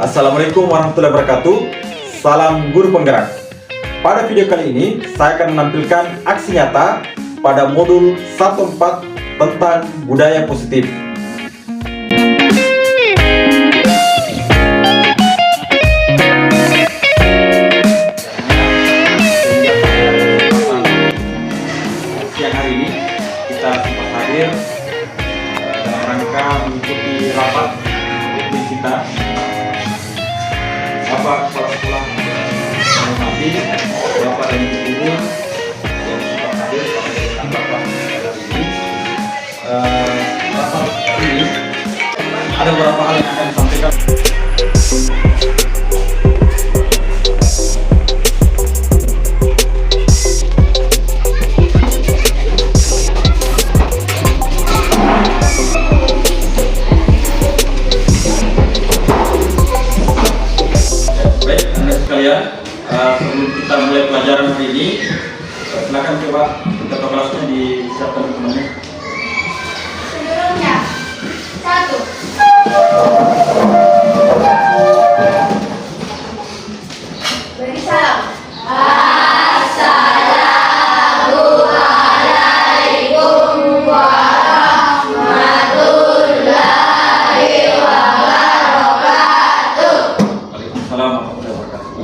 Assalamualaikum warahmatullahi wabarakatuh. Salam guru penggerak. Pada video kali ini saya akan menampilkan aksi nyata pada modul 14 tentang budaya positif. Siang hari ini kita sempat hadir dalam rangka mengikuti rapat kita. Bapak Kepala Sekolah menghormati Bapak dan Ibu yang sempat hadir pada rapat hari ini. Rapat ini ada beberapa hal yang akan disampaikan. Sebelum kita mulai pelajaran hari ini, silakan coba ketua kelasnya disiapkan dokumennya. Sebelumnya, 1. Beri salam. Assalamualaikum warahmatullahi wabarakatuh. Waalaikumsalam warahmatullahi wabarakatuh.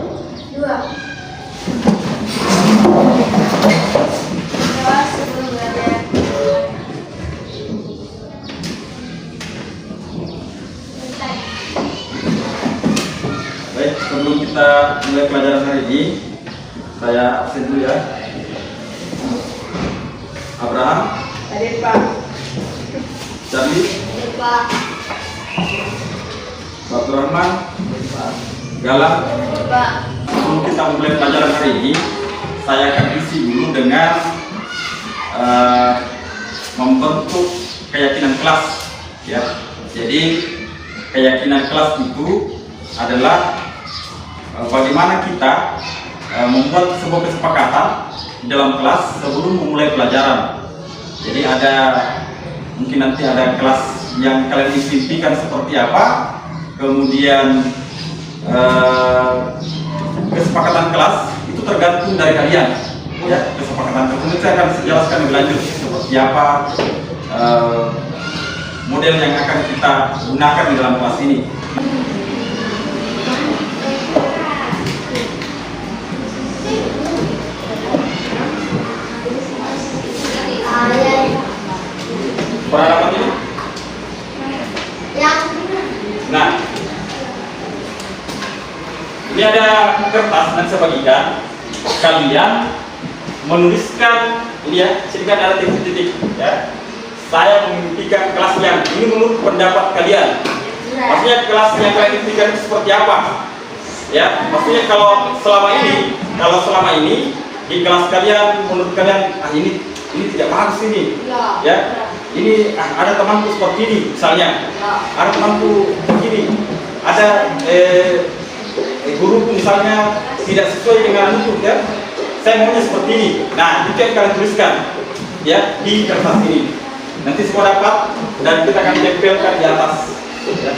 2. Sebelum belajar. Baik, sebelum kita mulai pelajaran hari ini, saya absen dulu ya. Abraham, Hadir, Pak. Charlie, Hadir, Pak. Bapak Rahman, Galang. Hadir, Pak. Sebelum kita mulai pelajaran hari ini, saya akan isi dulu dengan membentuk keyakinan kelas. Ya, jadi keyakinan kelas itu adalah bagaimana kita membuat sebuah kesepakatan di dalam kelas sebelum memulai pelajaran. Jadi mungkin nanti ada kelas yang kalian impikan seperti apa, kemudian kesepakatan kelas itu tergantung dari kalian. Ya, kesepakatan tersebut saya akan jelaskan lebih lanjut seperti apa model yang akan kita gunakan di dalam kelas ini. Pernah dapat ini? Nah, ini ada kertas nanti saya bagikan. Kalian menuliskan ini ya, sedikit ada titik-titik ya. Saya memimpikan kelas yang ini menurut pendapat kalian. Maksudnya kelas yang kalian impikan itu seperti apa? Ya, maksudnya kalau selama ini di kelas kalian menurut kalian ini tidak bagus ini. Ya. Ini ada temanku seperti ini misalnya. Ada temanku begini. Ada guruku misalnya tidak sesuai dengan itu ya. Saya maunya seperti ini. Nah, itu yang kalian tuliskan ya di kertas ini. Nanti semua dapat dan kita akan tempelkan di atas ya.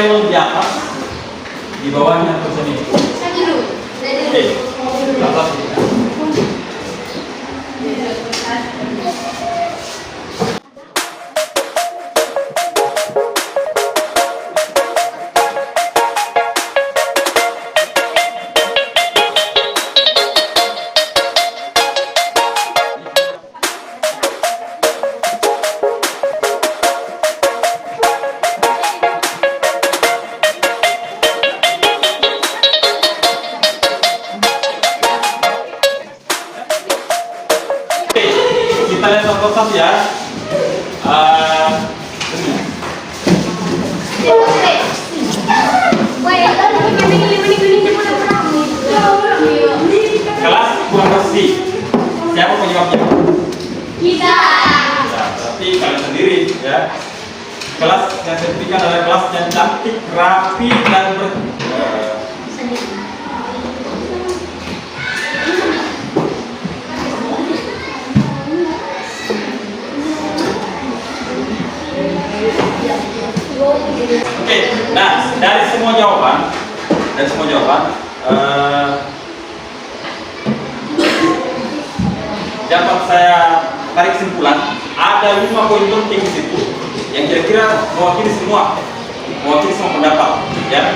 Di atas, di bawahnya terus ini. Saya dulu. Oke, di atas ini. kita lihat satu satu ya. Kelas kurang bersih. Siapa penyebabnya? Kita. Ya, berarti kalian sendiri ya. Kelas yang saya berikan adalah kelas yang cantik, rapi dan Oke, nah dari semua jawaban, dapat saya tarik kesimpulan ada 5 poin penting di situ yang kira-kira mewakili semua pendapat, ya.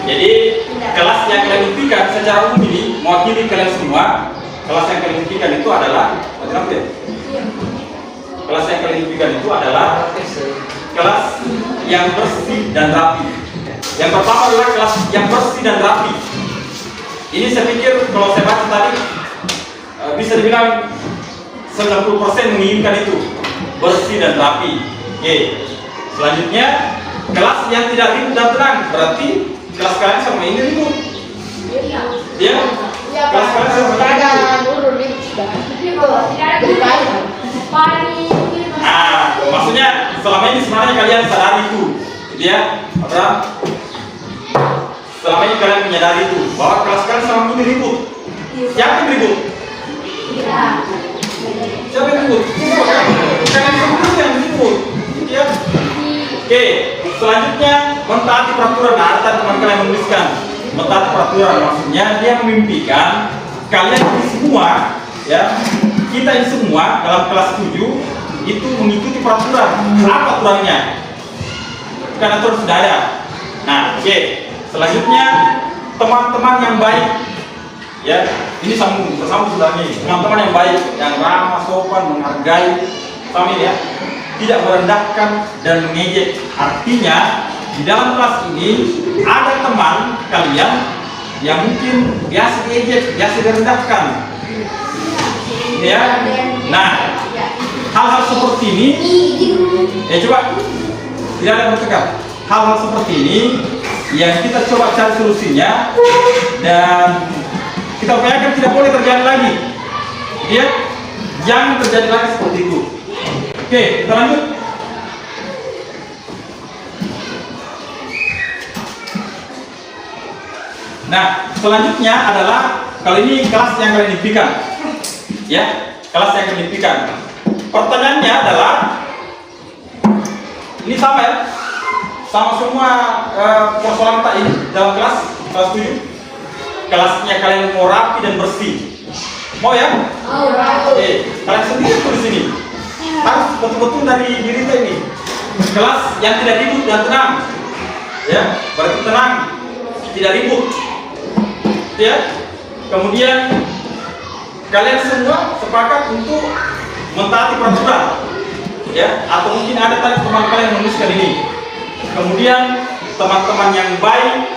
Jadi kelas yang kalian impikan secara umum ini mewakili kalian semua. Kelas yang kalian impikan itu adalah kelas yang kalian impikan itu adalah kelas yang bersih dan rapi. Yang pertama adalah kelas yang bersih dan rapi. Ini saya pikir kalau saya baca tadi bisa dibilang 90% menginginkan itu bersih dan rapi. Oke. Selanjutnya kelas yang tidak ribut dan tenang. Berarti kelas kalian sama ini ribut. Ya. Kelas kalian sama ini ribut. Maksudnya selama ini sebenarnya kalian sadari itu, gitu ya, Abraham. Selama ini kalian menyadari itu bahwa kelas kalian sama ini ribut. Siapa yang ribut? Siapa yang ribut? Kalian semua yang ribut, gitu ya. Oke, selanjutnya mentaati peraturan. Nah, ada teman kalian menuliskan mentaati peraturan. Maksudnya dia memimpikan kalian ini semua, ya, kita ini semua dalam kelas 7 itu mengikuti peraturan. Apa aturannya? Karena aturan sudah ada. Nah, oke. Selanjutnya teman-teman yang baik, ya, ini bersama sudah nih. Teman-teman yang baik, yang ramah, sopan, menghargai, kami ya, tidak merendahkan dan mengejek. Artinya di dalam kelas ini ada teman kalian yang mungkin biasa diejek, biasa direndahkan, ya. Nah, hal-hal seperti ini, coba tidak ada bertekad. Hal-hal seperti ini yang kita coba cari solusinya dan kita upayakan tidak boleh terjadi lagi. Ya, jangan terjadi lagi seperti itu. Oke, kita lanjut. Nah, selanjutnya adalah kali ini kelas yang kalian impikan. Ya, kelas yang kalian impikan. Pertanyaannya adalah ini sama ya, sama semua persoalan tadi dalam kelas 7. Kelasnya kalian mau rapi dan bersih, mau ya? Oke, kalian sendiri tulis sini harus betul-betul dari diri kita ini. Kelas yang tidak ribut dan tenang, ya, berarti tenang, tidak ribut, ya. Kemudian kalian semua sepakat untuk mentaati peraturan, ya, atau mungkin ada tadi teman kalian menuliskan ini. Kemudian teman-teman yang baik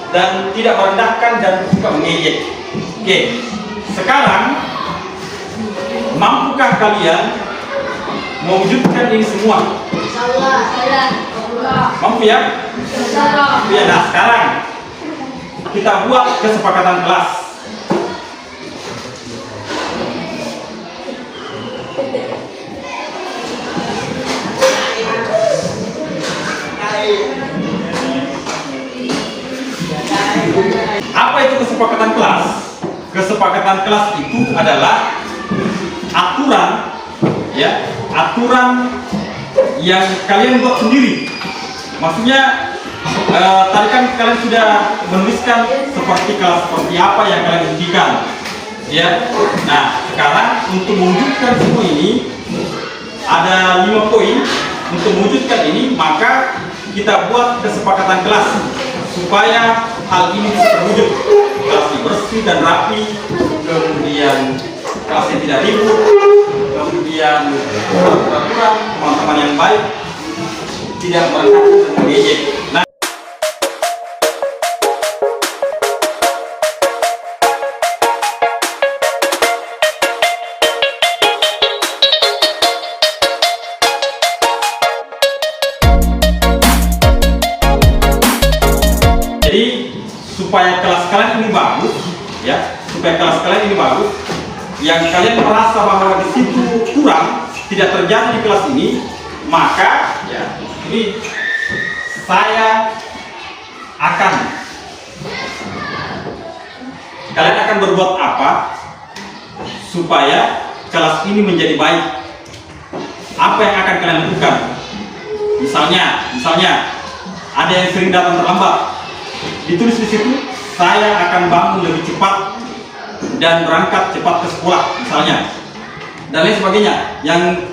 dan tidak merendahkan dan suka mengejek. Oke, sekarang mampukah kalian mewujudkan ini semua? Mampu ya? Ya, nah sekarang kita buat kesepakatan kelas. Apa itu kesepakatan kelas? Kesepakatan kelas itu adalah aturan, ya, aturan yang kalian buat sendiri. Maksudnya tadi kan kalian sudah menuliskan seperti kelas seperti apa yang kalian impikan, ya. Nah, sekarang untuk mewujudkan semua ini ada 5 poin. Untuk mewujudkan ini maka kita buat kesepakatan kelas supaya hal ini bisa terwujud. Kelasnya bersih dan rapi, kemudian kelasnya tidak ribut, kemudian peraturan, teman-teman yang baik, tidak merendahkan dan mengejek. Nah, supaya kelas kalian ini bagus, ya, supaya kelas kalian ini bagus, yang kalian merasa bahwa di situ kurang, tidak terjadi di kelas ini, maka ya, ini saya akan, kalian akan berbuat apa supaya kelas ini menjadi baik? Apa yang akan kalian lakukan? Misalnya ada yang sering datang terlambat, ditulis di situ, saya akan bangun lebih cepat dan berangkat cepat ke sekolah, misalnya, dan lain sebagainya.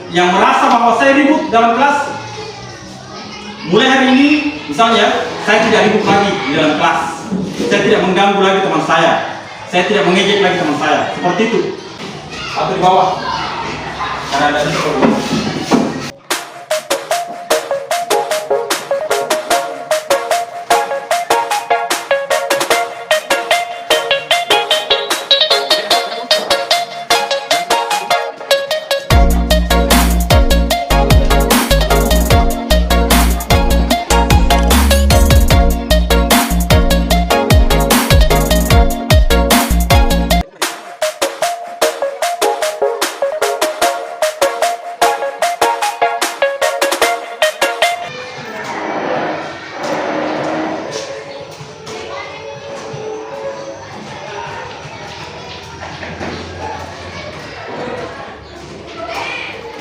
Yang merasa bahwa saya ribut dalam kelas, mulai hari ini, misalnya, saya tidak ribut lagi di dalam kelas, saya tidak mengganggu lagi teman saya tidak mengejek lagi teman saya, seperti itu. Atau di bawah, karena ada itu.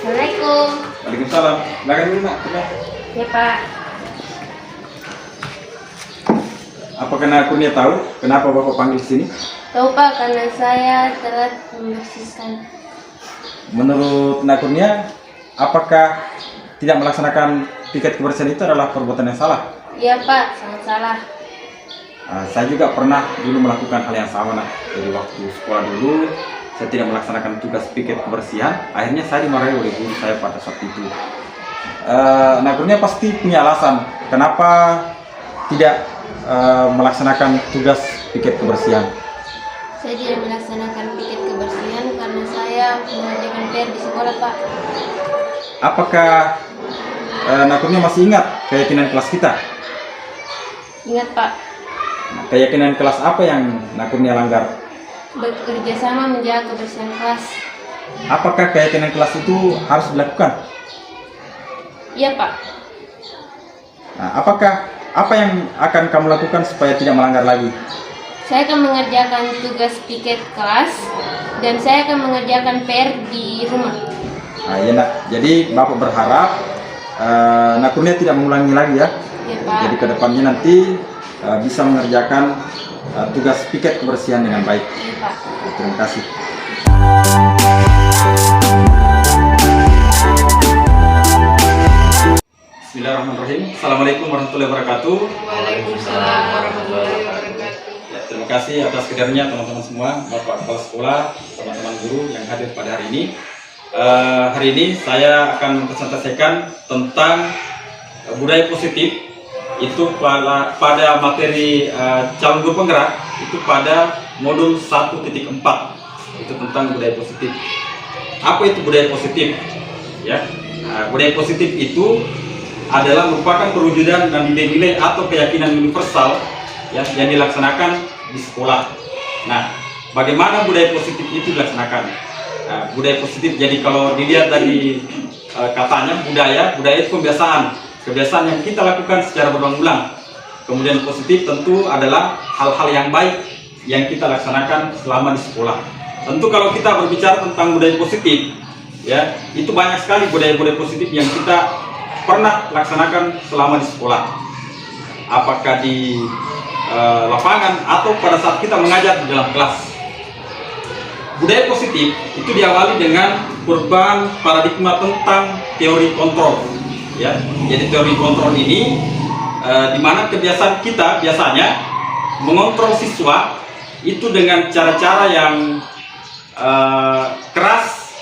Assalamualaikum. Waalaikumsalam. Silakan dulu, Nak. Ya Pak. Apakah Nak Kurnia tahu kenapa Bapak panggil di sini? Tahu Pak, karena saya telat membersihkan. Menurut Nak Kurnia, apakah tidak melaksanakan piket kebersihan itu adalah perbuatan yang salah? Iya Pak, sangat salah. Saya juga pernah dulu melakukan hal yang sama, Nak. Jadi waktu sekolah dulu, saya tidak melaksanakan tugas piket kebersihan. Akhirnya saya dimarahi oleh guru saya pada saat itu. Nak Kurnia pasti punya alasan kenapa tidak melaksanakan tugas piket kebersihan. Saya tidak melaksanakan piket kebersihan karena saya mengerjakan PR di sekolah Pak. Apakah Nak Kurnia masih ingat keyakinan kelas kita? Ingat Pak, Nah, keyakinan kelas apa yang Nak Kurnia langgar? bekerja sama menjaga kebersihan kelas. Apakah keyakinan kelas itu harus dilakukan? Iya Pak. Nah, apa yang akan kamu lakukan supaya tidak melanggar lagi? Saya akan mengerjakan tugas piket kelas dan saya akan mengerjakan PR di rumah. Nah, iya Nak. Jadi Bapak berharap Nak Kurnia tidak mengulangi lagi ya. Iya Pak. Jadi kedepannya nanti bisa mengerjakan tugas piket kebersihan dengan baik. Iya Pak. Terima kasih. Bismillahirrahmanirrahim. Assalamualaikum warahmatullahi wabarakatuh. Waalaikumsalam warahmatullahi wabarakatuh. Ya, terima kasih atas hadirnya teman-teman semua, Bapak Kepala Sekolah, teman-teman guru yang hadir pada hari ini. Hari ini saya akan mempresentasikan tentang budaya positif itu pada materi calon guru penggerak itu pada modul 1.4 itu tentang budaya positif. Apa itu budaya positif? Ya, budaya positif itu adalah merupakan perwujudan dan nilai-nilai atau keyakinan universal ya, yang dilaksanakan di sekolah. Nah, bagaimana budaya positif itu dilaksanakan? Budaya positif, jadi kalau dilihat dari katanya budaya itu kebiasaan yang kita lakukan secara berulang-ulang. Kemudian positif tentu adalah hal-hal yang baik yang kita laksanakan selama di sekolah. Tentu kalau kita berbicara tentang budaya positif, ya itu banyak sekali budaya-budaya positif yang kita pernah laksanakan selama di sekolah. Apakah di lapangan atau pada saat kita mengajar di dalam kelas. Budaya positif itu diawali dengan perubahan paradigma tentang teori kontrol. Ya, jadi teori kontrol ini di mana kebiasaan kita biasanya mengontrol siswa itu dengan cara-cara yang keras,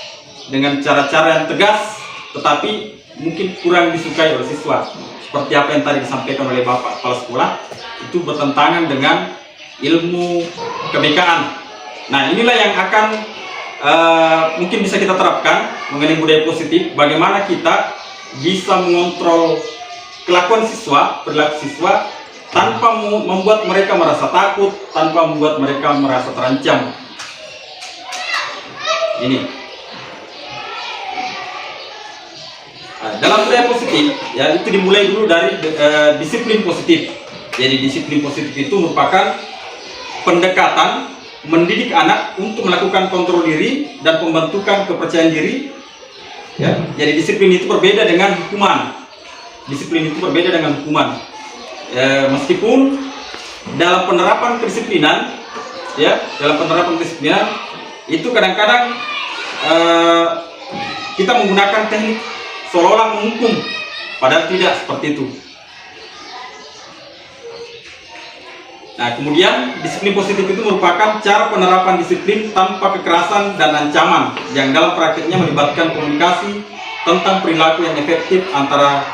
dengan cara-cara yang tegas, tetapi mungkin kurang disukai oleh siswa. Seperti apa yang tadi disampaikan oleh Bapak Kepala Sekolah, itu bertentangan dengan ilmu kebinekaan. Nah, inilah yang akan mungkin bisa kita terapkan mengenai budaya positif. Bagaimana kita bisa mengontrol kelakuan siswa, perilaku siswa tanpa membuat mereka merasa takut, tanpa membuat mereka merasa terancam. Ini. Dalam budaya positif, ya itu dimulai dulu dari disiplin positif. Jadi disiplin positif itu merupakan pendekatan mendidik anak untuk melakukan kontrol diri dan pembentukan kepercayaan diri. Ya, jadi disiplin itu berbeda dengan hukuman. Disiplin itu berbeda dengan hukuman. Meskipun dalam penerapan kedisiplinan, ya dalam penerapan kedisiplinan itu kadang-kadang kita menggunakan teknik seolah-olah menghukum, padahal tidak seperti itu. Nah, kemudian disiplin positif itu merupakan cara penerapan disiplin tanpa kekerasan dan ancaman yang dalam praktiknya melibatkan komunikasi tentang perilaku yang efektif antara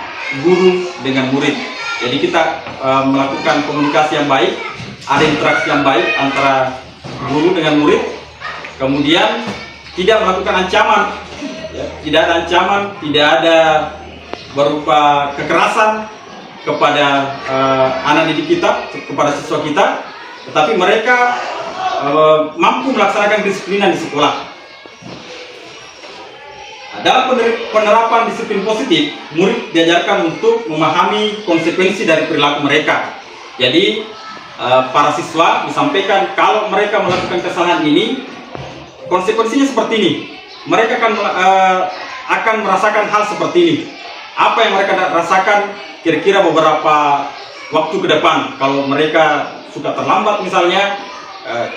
guru dengan murid. Jadi kita melakukan komunikasi yang baik, ada interaksi yang baik antara guru dengan murid, kemudian tidak melakukan ancaman. Ya, tidak ada ancaman, tidak ada berupa kekerasan kepada anak didik kita, kepada siswa kita, tetapi mereka mampu melaksanakan kedisiplinan di sekolah. Dalam penerapan disiplin positif, murid diajarkan untuk memahami konsekuensi dari perilaku mereka. Jadi para siswa disampaikan kalau mereka melakukan kesalahan ini, konsekuensinya seperti ini. Mereka akan merasakan hal seperti ini. Apa yang mereka rasakan kira-kira beberapa waktu ke depan. Kalau mereka suka terlambat misalnya,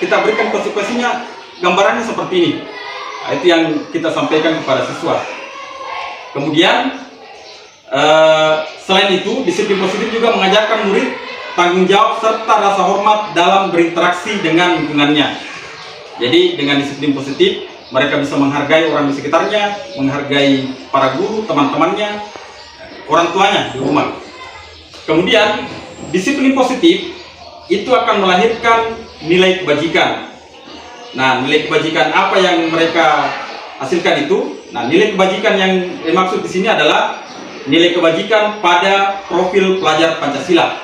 kita berikan konsekuensinya, gambarannya seperti ini. Nah, itu yang kita sampaikan kepada siswa. Kemudian selain itu, disiplin positif juga mengajarkan murid tanggung jawab serta rasa hormat dalam berinteraksi dengan lingkungannya. Jadi dengan disiplin positif, mereka bisa menghargai orang di sekitarnya, menghargai para guru, teman-temannya, orang tuanya di rumah. Kemudian, disiplin positif itu akan melahirkan nilai kebajikan. Nah, nilai kebajikan apa yang mereka hasilkan itu? Nah, nilai kebajikan yang dimaksud di sini adalah nilai kebajikan pada profil pelajar Pancasila.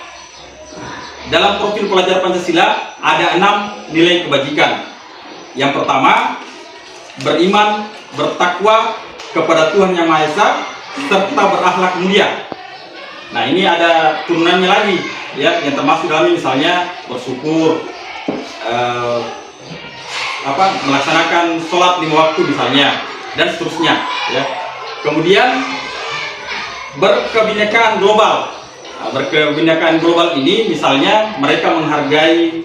Dalam profil pelajar Pancasila ada 6 nilai kebajikan. Yang pertama, beriman, bertakwa kepada Tuhan Yang Maha Esa, serta berakhlak mulia. Nah, ini ada turunannya lagi, ya, yang termasuk dalamnya misalnya bersyukur, melaksanakan sholat 5 waktu misalnya, dan seterusnya. Ya. Kemudian berkebinekaan global. Nah, berkebinekaan global ini misalnya mereka menghargai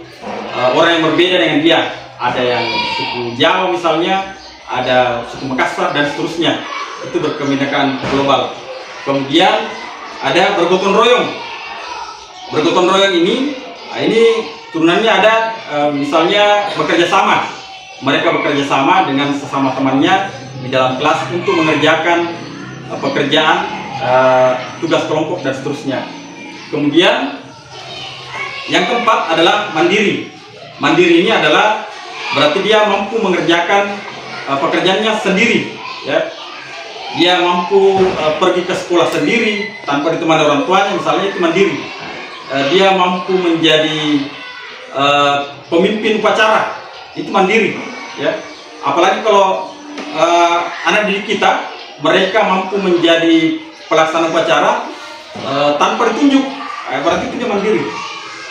orang yang berbeda dengan dia. Ada yang suku Jawa misalnya, ada suku Makassar dan seterusnya. Itu berkebinekaan global. Kemudian ada bergotong royong. Bergotong royong ini turunannya ada misalnya bekerja sama. Mereka bekerja sama dengan sesama temannya di dalam kelas untuk mengerjakan pekerjaan, tugas kelompok dan seterusnya. Kemudian yang keempat adalah mandiri. Mandiri ini adalah berarti dia mampu mengerjakan pekerjaannya sendiri, ya. Dia mampu pergi ke sekolah sendiri tanpa ditemani orang tuanya, misalnya, itu mandiri. Dia mampu menjadi pemimpin upacara, itu mandiri, ya. Apalagi kalau anak didik kita, mereka mampu menjadi pelaksana upacara tanpa ditunjuk, berarti itu dia mandiri.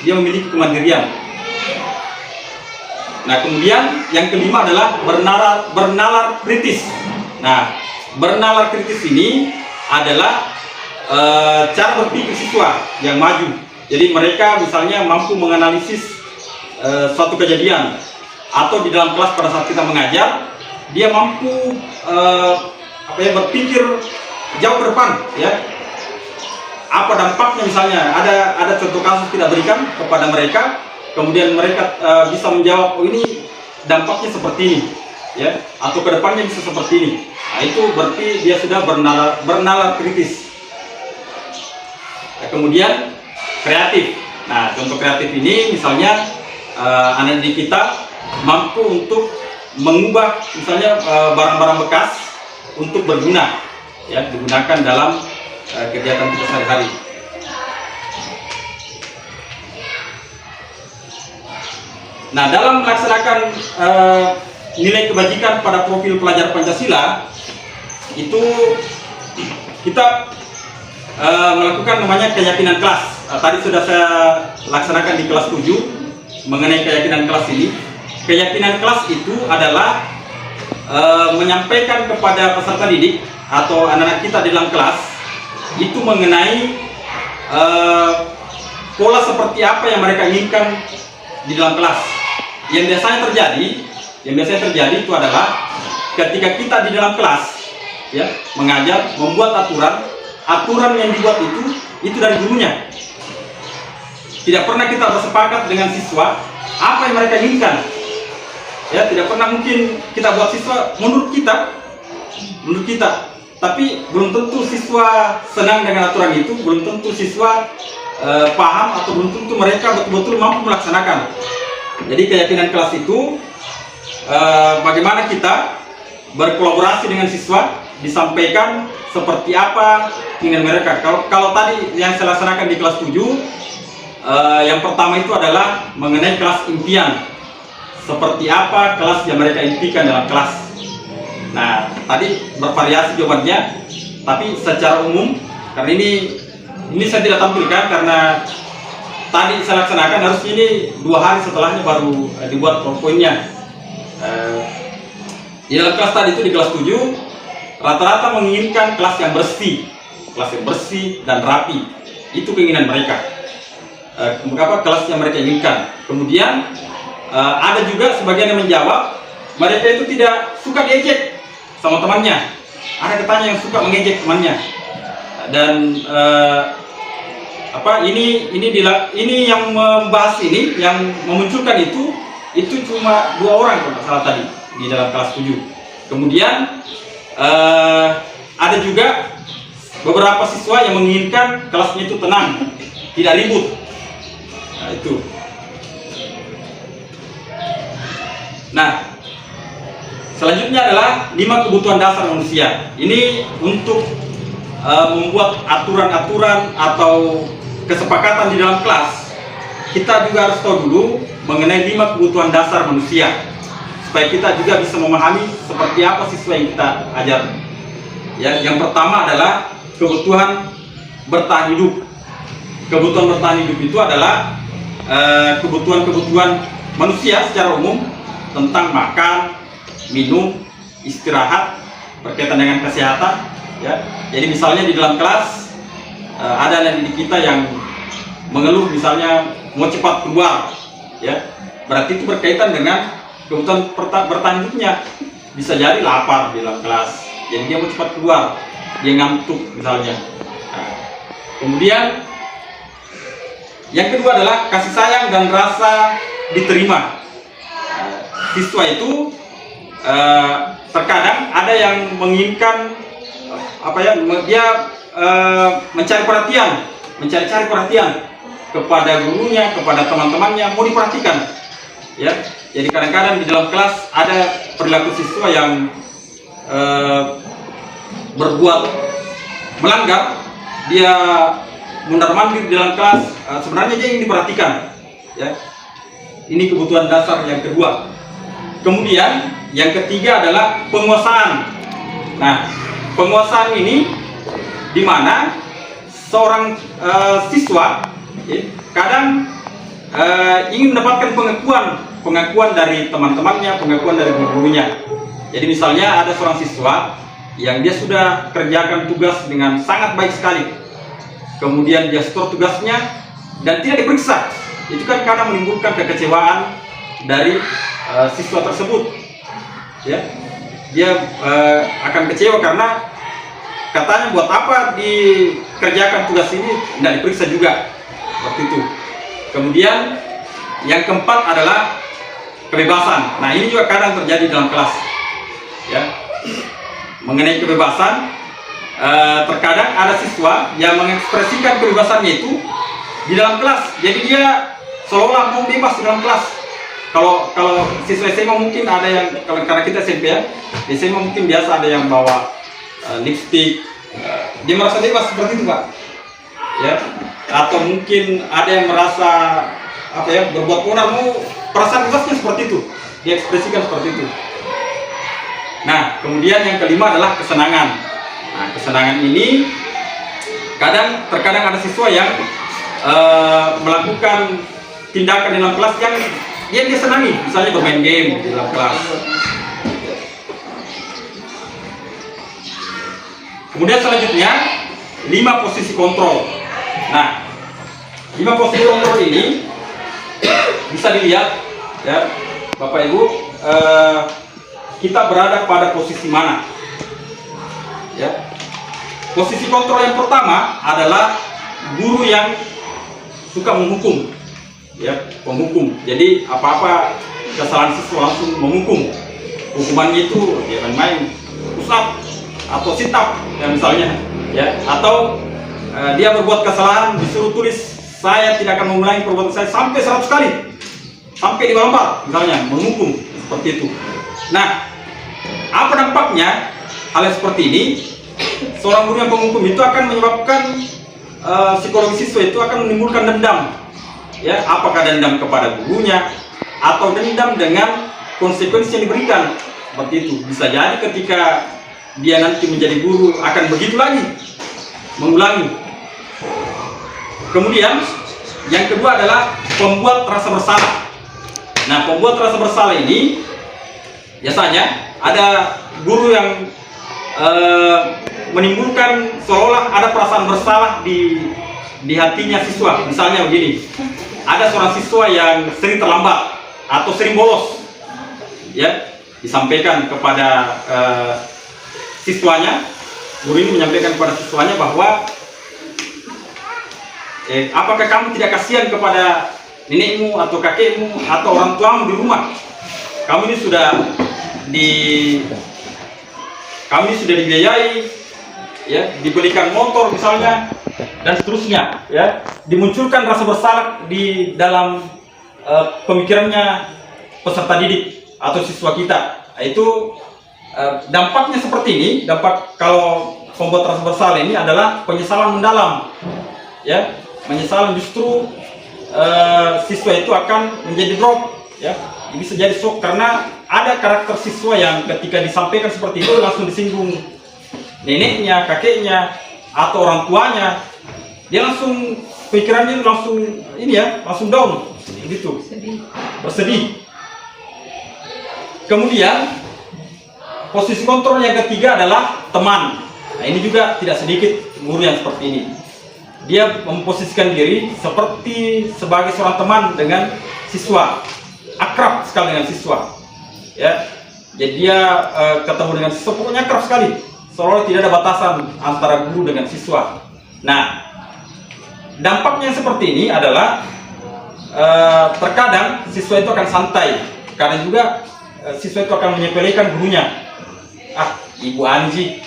Dia memiliki kemandirian. Nah, kemudian yang kelima adalah bernalar kritis. Nah, bernalar kritis ini adalah cara berpikir siswa yang maju. Jadi mereka misalnya mampu menganalisis suatu kejadian, atau di dalam kelas pada saat kita mengajar, dia mampu berpikir jauh ke depan, ya. Apa dampaknya misalnya? Ada contoh kasus kita berikan kepada mereka. Kemudian mereka bisa menjawab, oh ini dampaknya seperti ini, ya, atau kedepannya bisa seperti ini. Nah, itu berarti dia sudah bernalar kritis. Nah, kemudian kreatif. Nah, contoh kreatif ini misalnya anak didik kita mampu untuk mengubah misalnya barang-barang bekas untuk berguna, ya, digunakan dalam kegiatan kita sehari-hari. Nah, dalam melaksanakan nilai kebajikan pada profil pelajar Pancasila itu kita melakukan namanya keyakinan kelas. Tadi sudah saya laksanakan di kelas 7 mengenai keyakinan kelas ini. Keyakinan kelas itu adalah menyampaikan kepada peserta didik atau anak-anak kita di dalam kelas itu mengenai pola seperti apa yang mereka inginkan di dalam kelas. Yang biasanya terjadi itu adalah ketika kita di dalam kelas ya mengajar, membuat aturan yang dibuat itu dari gurunya. Tidak pernah kita bersepakat dengan siswa apa yang mereka inginkan. Ya, tidak pernah mungkin kita buat siswa menurut kita. Tapi belum tentu siswa senang dengan aturan itu, belum tentu siswa paham, atau belum tentu mereka betul-betul mampu melaksanakan. Jadi keyakinan kelas itu bagaimana kita berkolaborasi dengan siswa, disampaikan seperti apa keinginan mereka. Kalau tadi yang saya laksanakan di kelas 7, yang pertama itu adalah mengenai kelas impian. Seperti apa kelas yang mereka impikan dalam kelas. Nah, tadi bervariasi jawabannya, tapi secara umum, karena ini saya tidak tampilkan karena tadi saya laksanakan, harus ini 2 hari setelahnya baru dibuat PowerPoint-nya. Di dalam kelas tadi itu di kelas 7 rata-rata menginginkan kelas yang bersih dan rapi. Itu keinginan mereka. Kelas yang mereka inginkan. Kemudian ada juga sebagian yang menjawab mereka itu tidak suka diejek sama temannya. Ada katanya yang suka mengejek temannya. Dan ini yang membahas ini, yang memunculkan itu cuma 2 orang kalau nggak salah tadi di dalam kelas 7. Kemudian ada juga beberapa siswa yang menginginkan kelasnya itu tenang, tidak ribut. Nah, itu. Nah, selanjutnya adalah 5 kebutuhan dasar manusia. Ini untuk membuat aturan-aturan atau kesepakatan di dalam kelas. Kita juga harus tahu dulu mengenai 5 kebutuhan dasar manusia, supaya kita juga bisa memahami seperti apa siswa yang kita ajar. Ya, yang pertama adalah kebutuhan bertahan hidup. Kebutuhan bertahan hidup itu adalah kebutuhan-kebutuhan manusia secara umum, tentang makan, minum, istirahat, berkaitan dengan kesehatan. Ya, jadi misalnya di dalam kelas ada anak didik kita yang mengeluh misalnya mau cepat keluar, ya, berarti itu berkaitan dengan kebutuhan bertahan hidupnya. Bisa jadi lapar di dalam kelas, jadi dia mau cepat keluar, dia ngantuk misalnya. Nah, kemudian yang kedua adalah kasih sayang dan rasa diterima. Siswa itu terkadang ada yang menginginkan dia mencari perhatian kepada gurunya, kepada teman-temannya, mau diperhatikan. Ya, jadi kadang-kadang di dalam kelas ada perilaku siswa yang berbuat melanggar, dia mundar-mandir di dalam kelas, sebenarnya dia ingin diperhatikan. Ya, ini kebutuhan dasar yang kedua. Kemudian yang ketiga adalah penguasaan. Nah, penguasaan ini di mana seorang siswa kadang ingin mendapatkan pengakuan dari teman-temannya, pengakuan dari gurunya. Jadi misalnya ada seorang siswa yang dia sudah kerjakan tugas dengan sangat baik sekali, kemudian dia store tugasnya dan tidak diperiksa. Itu kan kadang menimbulkan kekecewaan dari siswa tersebut. Ya, dia akan kecewa karena katanya buat apa dikerjakan tugas ini, tidak diperiksa juga, seperti itu. Kemudian yang keempat adalah kebebasan. Nah, ini juga kadang terjadi dalam kelas. Ya, mengenai kebebasan, terkadang ada siswa yang mengekspresikan kebebasannya itu di dalam kelas. Jadi dia seolah mau bebas di dalam kelas. Kalau siswa SMA mungkin ada yang, karena kita SMP ya, di SMA mungkin biasa ada yang bawa lipstick, dia merasa bebas seperti itu, Pak. Ya, atau mungkin ada yang merasa berbuat onar, mau perasaan bebasnya seperti itu, diekspresikan seperti itu. Nah, kemudian yang kelima adalah kesenangan. Nah, kesenangan ini terkadang ada siswa yang melakukan tindakan di dalam kelas yang dia senangi, misalnya bermain game di dalam kelas. Kemudian selanjutnya 5 posisi kontrol. Nah, 5 posisi kontrol ini bisa dilihat ya Bapak Ibu, kita berada pada posisi mana ya. Posisi kontrol yang pertama adalah guru yang suka menghukum ya, penghukum. Jadi apa-apa kesalahan siswa langsung menghukum. Hukumannya itu ya main push up atau sit up ya misalnya ya, atau dia berbuat kesalahan disuruh tulis saya tidak akan mengulangi perbuatan saya sampai 100 kali, sampai 5 lembar misalnya, menghukum seperti itu. Nah, apa dampaknya hal yang seperti ini? Seorang guru yang penghukum itu akan menyebabkan psikologi siswa itu akan menimbulkan dendam ya, apakah dendam kepada gurunya atau dendam dengan konsekuensi yang diberikan. Seperti itu bisa jadi ketika dia nanti menjadi guru akan begitu lagi, mengulangi. Kemudian yang kedua adalah pembuat rasa bersalah. Nah, pembuat rasa bersalah ini biasanya ada guru yang menimbulkan seolah ada perasaan bersalah di hatinya siswa. Misalnya begini, ada seorang siswa yang sering terlambat atau sering bolos ya, disampaikan kepada siswanya. Guru ini menyampaikan kepada siswanya bahwa apakah kamu tidak kasihan kepada nenekmu atau kakekmu atau orang tuamu di rumah? Kamu ini sudah dibiayai ya, dibelikan motor misalnya dan seterusnya ya. Dimunculkan rasa bersalah di dalam pemikirannya peserta didik atau siswa kita. Itu dampaknya seperti ini. Dampak kalau pembuat rasa bersalah ini adalah penyesalan mendalam ya. Penyesalan justru siswa itu akan menjadi drop ya, bisa jadi shock karena ada karakter siswa yang ketika disampaikan seperti itu langsung disinggung neneknya, kakeknya atau orang tuanya, dia langsung pikirannya langsung ini ya, langsung down gitu, bersedih. Kemudian posisi kontrol yang ketiga adalah teman. Nah, ini juga tidak sedikit guru yang seperti ini. Dia memposisikan diri sebagai seorang teman dengan siswa, akrab sekali dengan siswa ya. Jadi dia ketemu dengan siswa pokoknya akrab sekali, seolah tidak ada batasan antara guru dengan siswa. Nah, dampaknya seperti ini adalah terkadang siswa itu akan santai, karena juga siswa itu akan menyepelekan gurunya. Ah, Ibu Anji,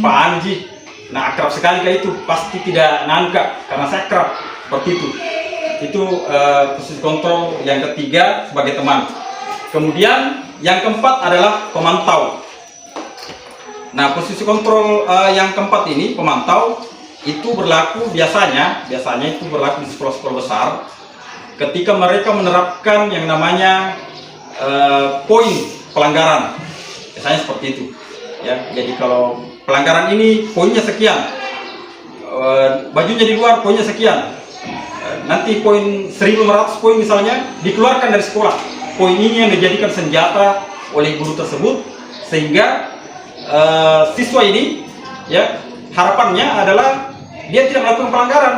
Pak Anji, nah akrab sekali kayak itu, pasti tidak nangka karena saya akrab, seperti itu. Itu posisi kontrol yang ketiga sebagai teman. Kemudian yang keempat adalah pemantau. Nah, posisi kontrol yang keempat ini, pemantau, itu berlaku biasanya itu berlaku di sekolah-sekolah besar ketika mereka menerapkan yang namanya poin pelanggaran. Biasanya seperti itu ya. Jadi kalau pelanggaran ini poinnya sekian, bajunya di luar poinnya sekian, nanti poin 1.500 poin misalnya dikeluarkan dari sekolah. Poin ini yang dijadikan senjata oleh guru tersebut, sehingga siswa ini ya harapannya adalah dia tidak melakukan pelanggaran.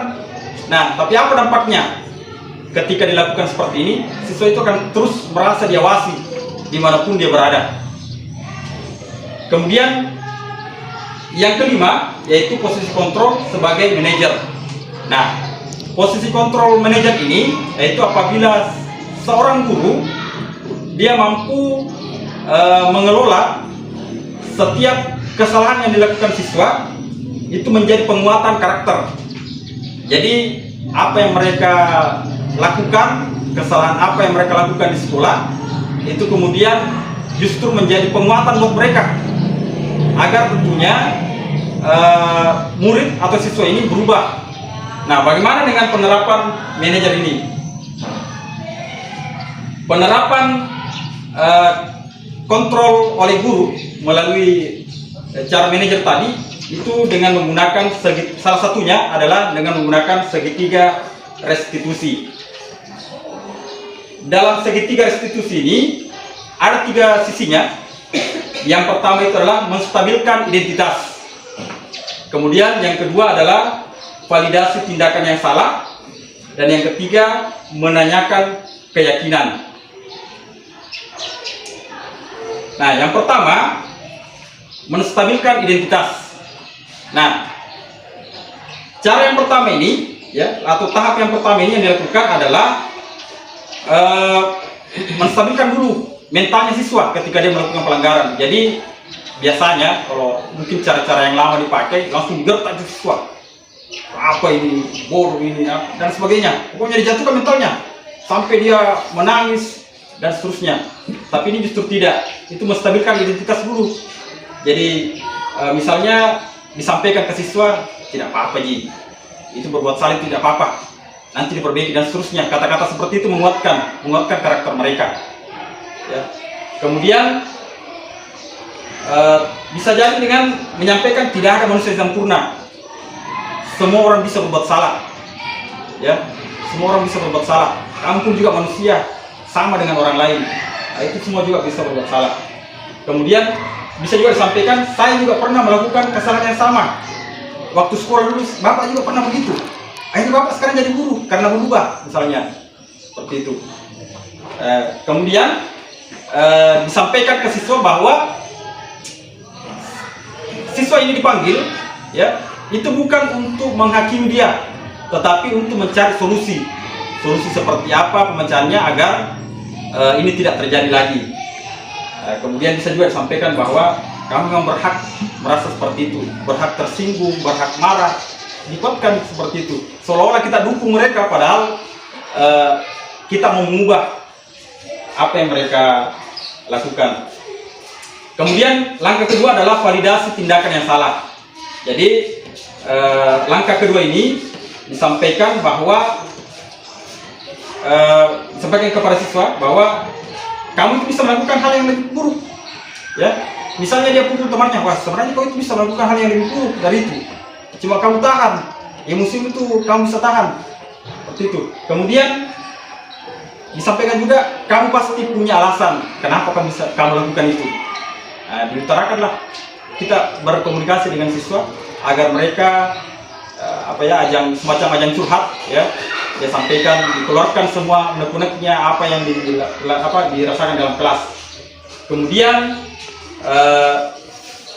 Nah, tapi apa dampaknya? Ketika dilakukan seperti ini, siswa itu akan terus merasa diawasi dimanapun dia berada. Kemudian yang kelima yaitu posisi kontrol sebagai manajer. Nah, posisi kontrol manajer ini yaitu apabila seorang guru dia mampu mengelola setiap kesalahan yang dilakukan siswa itu menjadi penguatan karakter. Jadi apa yang mereka lakukan, kesalahan apa yang mereka lakukan di sekolah itu kemudian justru menjadi penguatan buat mereka, agar tentunya murid atau siswa ini berubah. Nah, bagaimana dengan penerapan manajer ini? penerapan kontrol oleh guru melalui cara manajer tadi itu dengan menggunakan salah satunya adalah dengan menggunakan segitiga restitusi. Dalam segitiga restitusi ini ada 3 sisinya. Yang pertama itu adalah menstabilkan identitas. Kemudian yang kedua adalah validasi tindakan yang salah. Dan yang ketiga menanyakan keyakinan. Nah, yang pertama menstabilkan identitas. Nah, cara yang pertama ini ya, atau tahap yang pertama ini yang dilakukan adalah menstabilkan dulu mentalnya siswa ketika dia melakukan pelanggaran. Jadi biasanya kalau mungkin cara-cara yang lama dipakai langsung gertak ke siswa, apa ini, bodoh ini, dan sebagainya. Pokoknya dijatuhkan mentalnya sampai dia menangis dan seterusnya. Tapi ini justru tidak, itu menstabilkan identitas dulu. Jadi misalnya disampaikan ke siswa, tidak apa-apa Ji, itu berbuat salah tidak apa-apa, nanti diperbaiki dan seterusnya. Kata-kata seperti itu menguatkan karakter mereka ya. Kemudian bisa jadi dengan menyampaikan tidak ada manusia yang sempurna, semua orang bisa berbuat salah ya, semua orang bisa berbuat salah, kamu pun juga manusia sama dengan orang lain, nah, itu semua juga bisa berbuat salah. Kemudian bisa juga disampaikan, saya juga pernah melakukan kesalahan yang sama waktu sekolah dulu, bapak juga pernah begitu, akhirnya bapak sekarang jadi guru karena berubah misalnya, seperti itu. Kemudian disampaikan ke siswa bahwa siswa ini dipanggil ya, itu bukan untuk menghakimi dia, tetapi untuk mencari solusi seperti apa pemecahannya agar ini tidak terjadi lagi. Kemudian bisa juga disampaikan bahwa kamu memang berhak merasa seperti itu, berhak tersinggung, berhak marah, dikuatkan seperti itu, seolah-olah kita dukung mereka padahal kita mau mengubah apa yang mereka lakukan. Kemudian langkah kedua adalah validasi tindakan yang salah. Jadi langkah kedua ini disampaikan bahwa sampaikan kepada siswa bahwa kamu itu bisa melakukan hal yang lebih buruk ya. Misalnya dia pukul temannya, wah sebenarnya kau itu bisa melakukan hal yang lebih buruk dari itu, cuma kamu tahan, emosi itu kamu bisa tahan, seperti itu. Kemudian disampaikan juga kamu pasti punya alasan kenapa kamu lakukan itu. Nah, diutarakanlah, kita berkomunikasi dengan siswa agar mereka semacam ajang curhat ya, dia sampaikan, dikeluarkan semua unek-uneknya apa yang dirasakan dalam kelas. Kemudian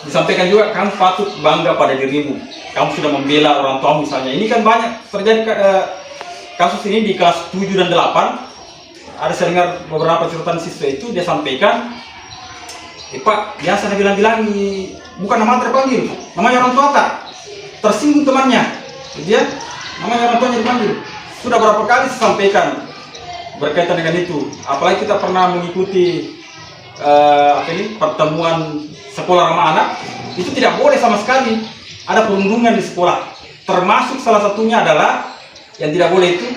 disampaikan juga kamu patut bangga pada dirimu, kamu sudah membela orang tua misalnya. Ini kan banyak terjadi kasus ini di kelas 7 dan 8. Ada saya dengar beberapa cerita siswa itu, dia sampaikan, Pak, biasa dia bilang bukan nama terpanggil, namanya orang tua tak, tersinggung temannya, dia namanya orang tuanya dipanggil. Sudah berapa kali saya sampaikan berkaitan dengan itu. Apalagi kita pernah mengikuti pertemuan sekolah ramah anak, itu tidak boleh sama sekali ada perundungan di sekolah. Termasuk salah satunya adalah yang tidak boleh itu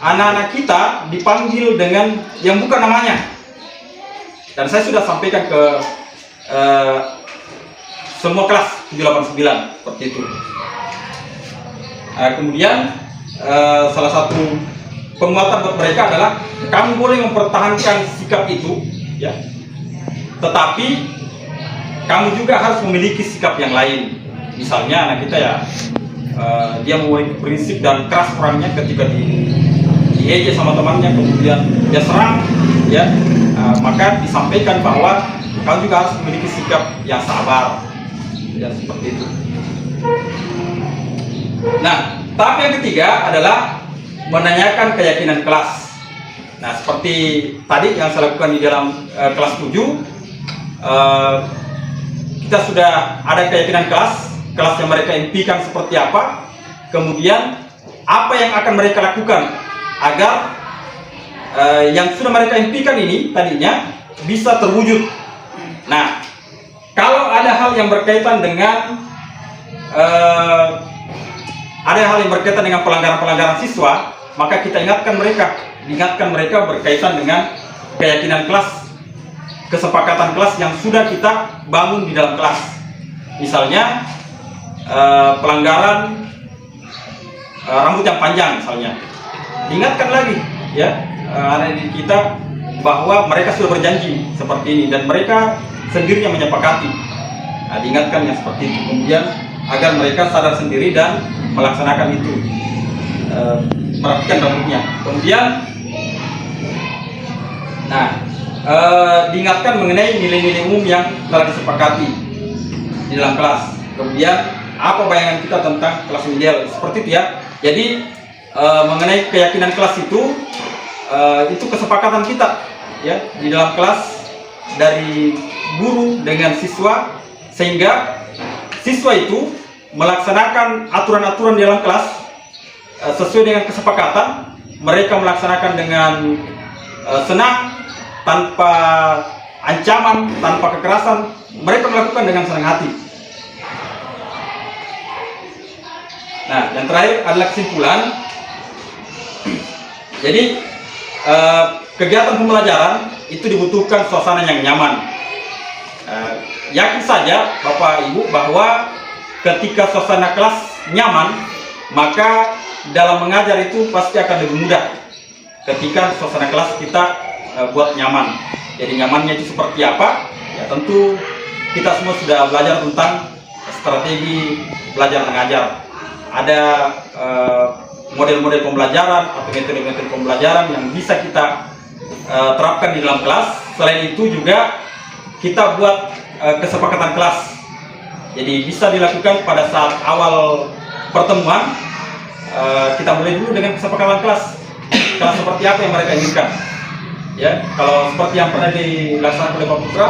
anak-anak kita dipanggil dengan yang bukan namanya. Dan saya sudah sampaikan ke semua kelas 789 seperti itu. Kemudian salah satu penguatan buat mereka adalah kamu boleh mempertahankan sikap itu ya, tetapi kamu juga harus memiliki sikap yang lain. Misalnya anak kita ya dia memiliki prinsip dan keras orangnya ketika diejek sama temannya, kemudian dia serang ya, maka disampaikan bahwa kamu juga harus memiliki sikap yang sabar ya, seperti itu. Nah, tahap yang ketiga adalah menanyakan keyakinan kelas. Nah, seperti tadi yang saya lakukan di dalam kelas 7, kita sudah ada keyakinan kelas yang mereka impikan seperti apa, kemudian apa yang akan mereka lakukan agar yang sudah mereka impikan ini tadinya bisa terwujud. Nah, kalau ada hal yang berkaitan dengan pelanggaran-pelanggaran siswa, maka kita ingatkan mereka ingatkan mereka berkaitan dengan keyakinan kelas, kesepakatan kelas yang sudah kita bangun di dalam kelas. Misalnya pelanggaran rambut yang panjang misalnya, diingatkan lagi ya anak didik kita bahwa mereka sudah berjanji seperti ini dan mereka sendiri yang menyepakati. Nah, diingatkan yang seperti itu, kemudian agar mereka sadar sendiri dan melaksanakan itu, merapikan rambutnya. Kemudian diingatkan mengenai nilai-nilai umum yang telah disepakati di dalam kelas. Kemudian apa bayangan kita tentang kelas ideal, seperti itu ya. Jadi mengenai keyakinan kelas itu kesepakatan kita ya di dalam kelas dari guru dengan siswa, sehingga siswa itu melaksanakan aturan-aturan di dalam kelas sesuai dengan kesepakatan. Mereka melaksanakan dengan senang, tanpa ancaman, tanpa kekerasan. Mereka melakukan dengan senang hati. Nah, yang terakhir adalah kesimpulan. Jadi kegiatan pembelajaran itu dibutuhkan suasana yang nyaman. Yakin saja Bapak Ibu bahwa ketika suasana kelas nyaman, maka dalam mengajar itu pasti akan lebih mudah ketika suasana kelas kita buat nyaman. Jadi nyamannya itu seperti apa? Ya tentu kita semua sudah belajar tentang strategi belajar mengajar. Ada model-model pembelajaran atau metode-metode pembelajaran yang bisa kita terapkan di dalam kelas. Selain itu juga kita buat kesepakatan kelas. Jadi bisa dilakukan pada saat awal pertemuan. Kita mulai dulu dengan kesepakatan kelas. Kelas seperti apa yang mereka inginkan. Ya, kalau seperti yang pernah dilaksanakan oleh Pak Putra,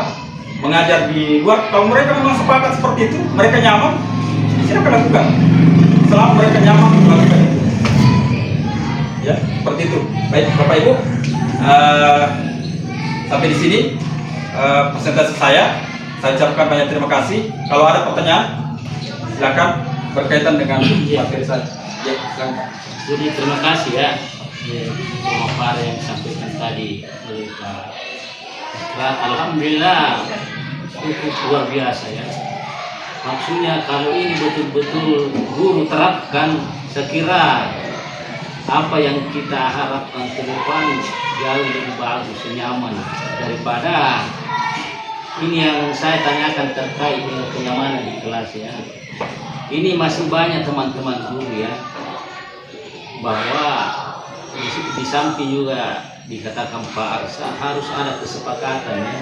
mengajar di luar, kalau mereka memang sepakat seperti itu, mereka nyaman, silakan lakukan. Selama mereka nyaman melakukan itu. Ya, seperti itu. Baik, Bapak Ibu, sampai di sini presentasi saya ucapkan banyak terima kasih. Kalau ada pertanyaan, silakan berkaitan dengan materi saya. Ya, silakan. Jadi terima kasih ya pemaparan yang disampaikan tadi oleh Pak. Alhamdulillah cukup luar biasa ya. Maksudnya kalau ini betul-betul guru terapkan, saya kira apa yang kita harapkan ke depan jauh lebih bagus, nyaman daripada ini yang saya tanyakan terkait dengan kenyamanan di kelas ya. Ini masih banyak teman-teman guru ya, bahwa di samping juga dikatakan Pak Arsa harus ada kesepakatan ya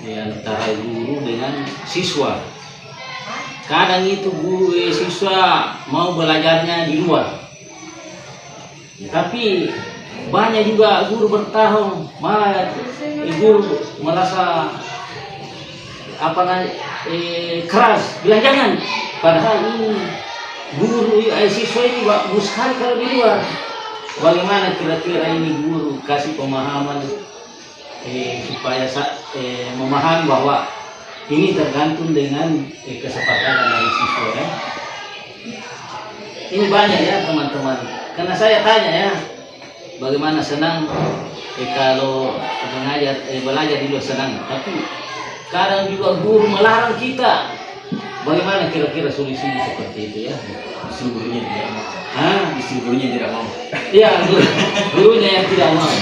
di antara guru dengan siswa. Kadang itu guru siswa mau belajarnya di luar, tapi banyak juga guru bertahun malah guru merasa keras bilang jangan, padahal ini guru siswa ini bagus sekali kalau di luar. Bagaimana kira-kira ini guru kasih pemahaman supaya memahami bahwa ini tergantung dengan kesepakatan dari siswa ya. Ini banyak ya teman-teman, karena saya tanya ya, bagaimana senang kalau mengajar belajar di luar senang, tapi kadang juga guru melarang kita. Bagaimana kira-kira solusinya seperti itu ya? Gurunya tidak mau. Gurunya tidak mau. Iya, gurunya yang tidak mau.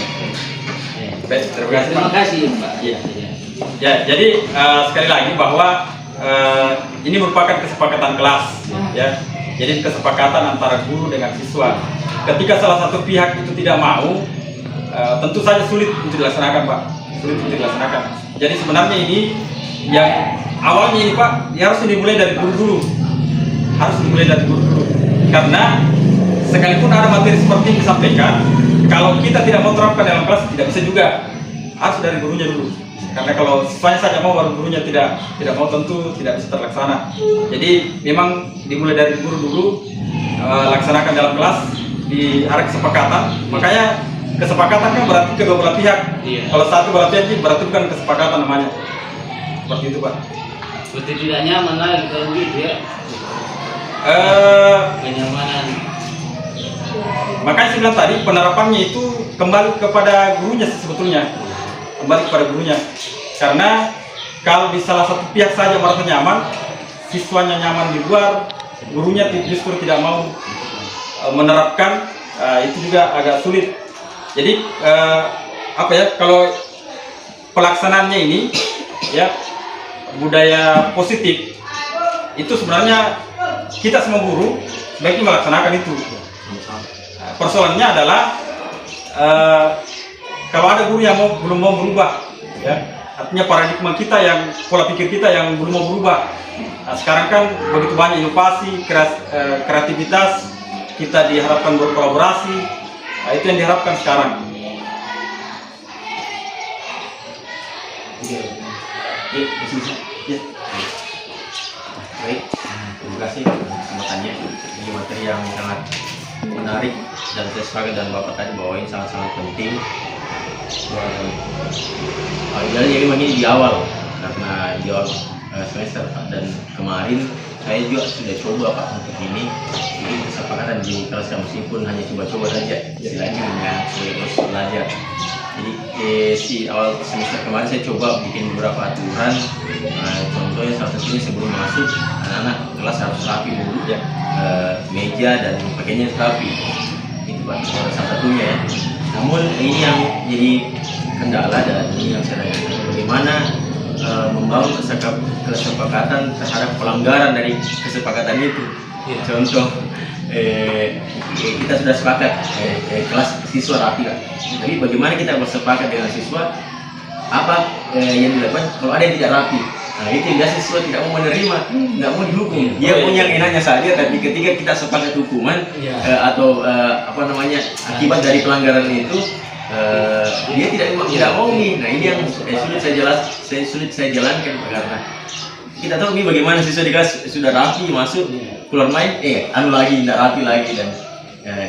Baik, terima kasih Pak. Ya. Ya, jadi sekali lagi bahwa ini merupakan kesepakatan kelas, ya. Jadi kesepakatan antara guru dengan siswa. Ketika salah satu pihak itu tidak mau, tentu saja sulit untuk dilaksanakan, Pak. Sulit untuk dilaksanakan. Jadi sebenarnya ini yang awalnya ini Pak, ya harus dimulai dari guru dulu. Harus dimulai dari guru dulu. Karena sekalipun ada materi seperti yang disampaikan, kalau kita tidak mau terapkan dalam kelas tidak bisa juga. Harus dari gurunya dulu. Karena kalau siswanya saja mau baru gurunya tidak mau, tentu tidak bisa terlaksana. Jadi memang dimulai dari guru dulu, laksanakan dalam kelas di arah kesepakatan. Makanya kesepakatan kan berarti kedua belah pihak. Iya. Kalau satu belah pihak berarti bukan kesepakatan namanya. Seperti itu Pak. Seperti tidak nyaman lagi kalau gitu ya. Kenyamanan. Makanya saya bilang tadi penerapannya itu kembali kepada gurunya sebetulnya, kembali kepada gurunya. Karena kalau di salah satu pihak saja merasa nyaman, siswanya nyaman di luar, gurunya justru tidak mau menerapkan, itu juga agak sulit. Jadi apa ya, kalau pelaksanaannya ini ya budaya positif itu sebenarnya kita semua guru sebaiknya melaksanakan itu. Persoalannya adalah kalau ada guru yang belum mau berubah, ya, artinya paradigma kita yang pola pikir kita yang belum mau berubah. Nah, sekarang kan begitu banyak inovasi, kreativitas, kita diharapkan berkolaborasi. Nah, itu yang diharapkan sekarang. Ya, ya. Baik, terima kasih kesempatannya. Ini materi yang sangat menarik dan saya sepakat dan Bapak tadi bahwa ini sangat-sangat penting. Jadi memang ini di awal, karena di awal semester dan kemarin saya juga sudah coba Pak untuk ini. Jadi kesepakatan di kelas meskipun hanya coba-coba saja, istilahnya hanya sebagai belajar. Jadi si awal semester kemarin saya coba bikin beberapa aturan. Contohnya salah satunya sebelum masuk anak-anak kelas harus rapi dulu ya, meja dan pakaiannya rapi. Itu Pak salah satunya ya. Namun ini yang jadi kendala dan ini yang saya tanyakan, bagaimana membangun kesepakatan terhadap pelanggaran dari kesepakatan itu. Ya. Contoh kita sudah sepakat kelas siswa rapi kan, tapi bagaimana kita bersepakat dengan siswa apa yang dilakukan kalau ada yang tidak rapi. Nah itu biasa siswa tidak mau menerima, tidak mau dihukum, dia punya enaknya saja. Tapi ketika kita sepakat hukuman atau apa namanya akibat dari pelanggaran itu, dia tidak mau nih. Nah ini yang sulit saya jalankan karena kita tahu nih bagaimana siswa di kelas sudah rapi masuk, keluar main anu lagi tidak rapi lagi. Dan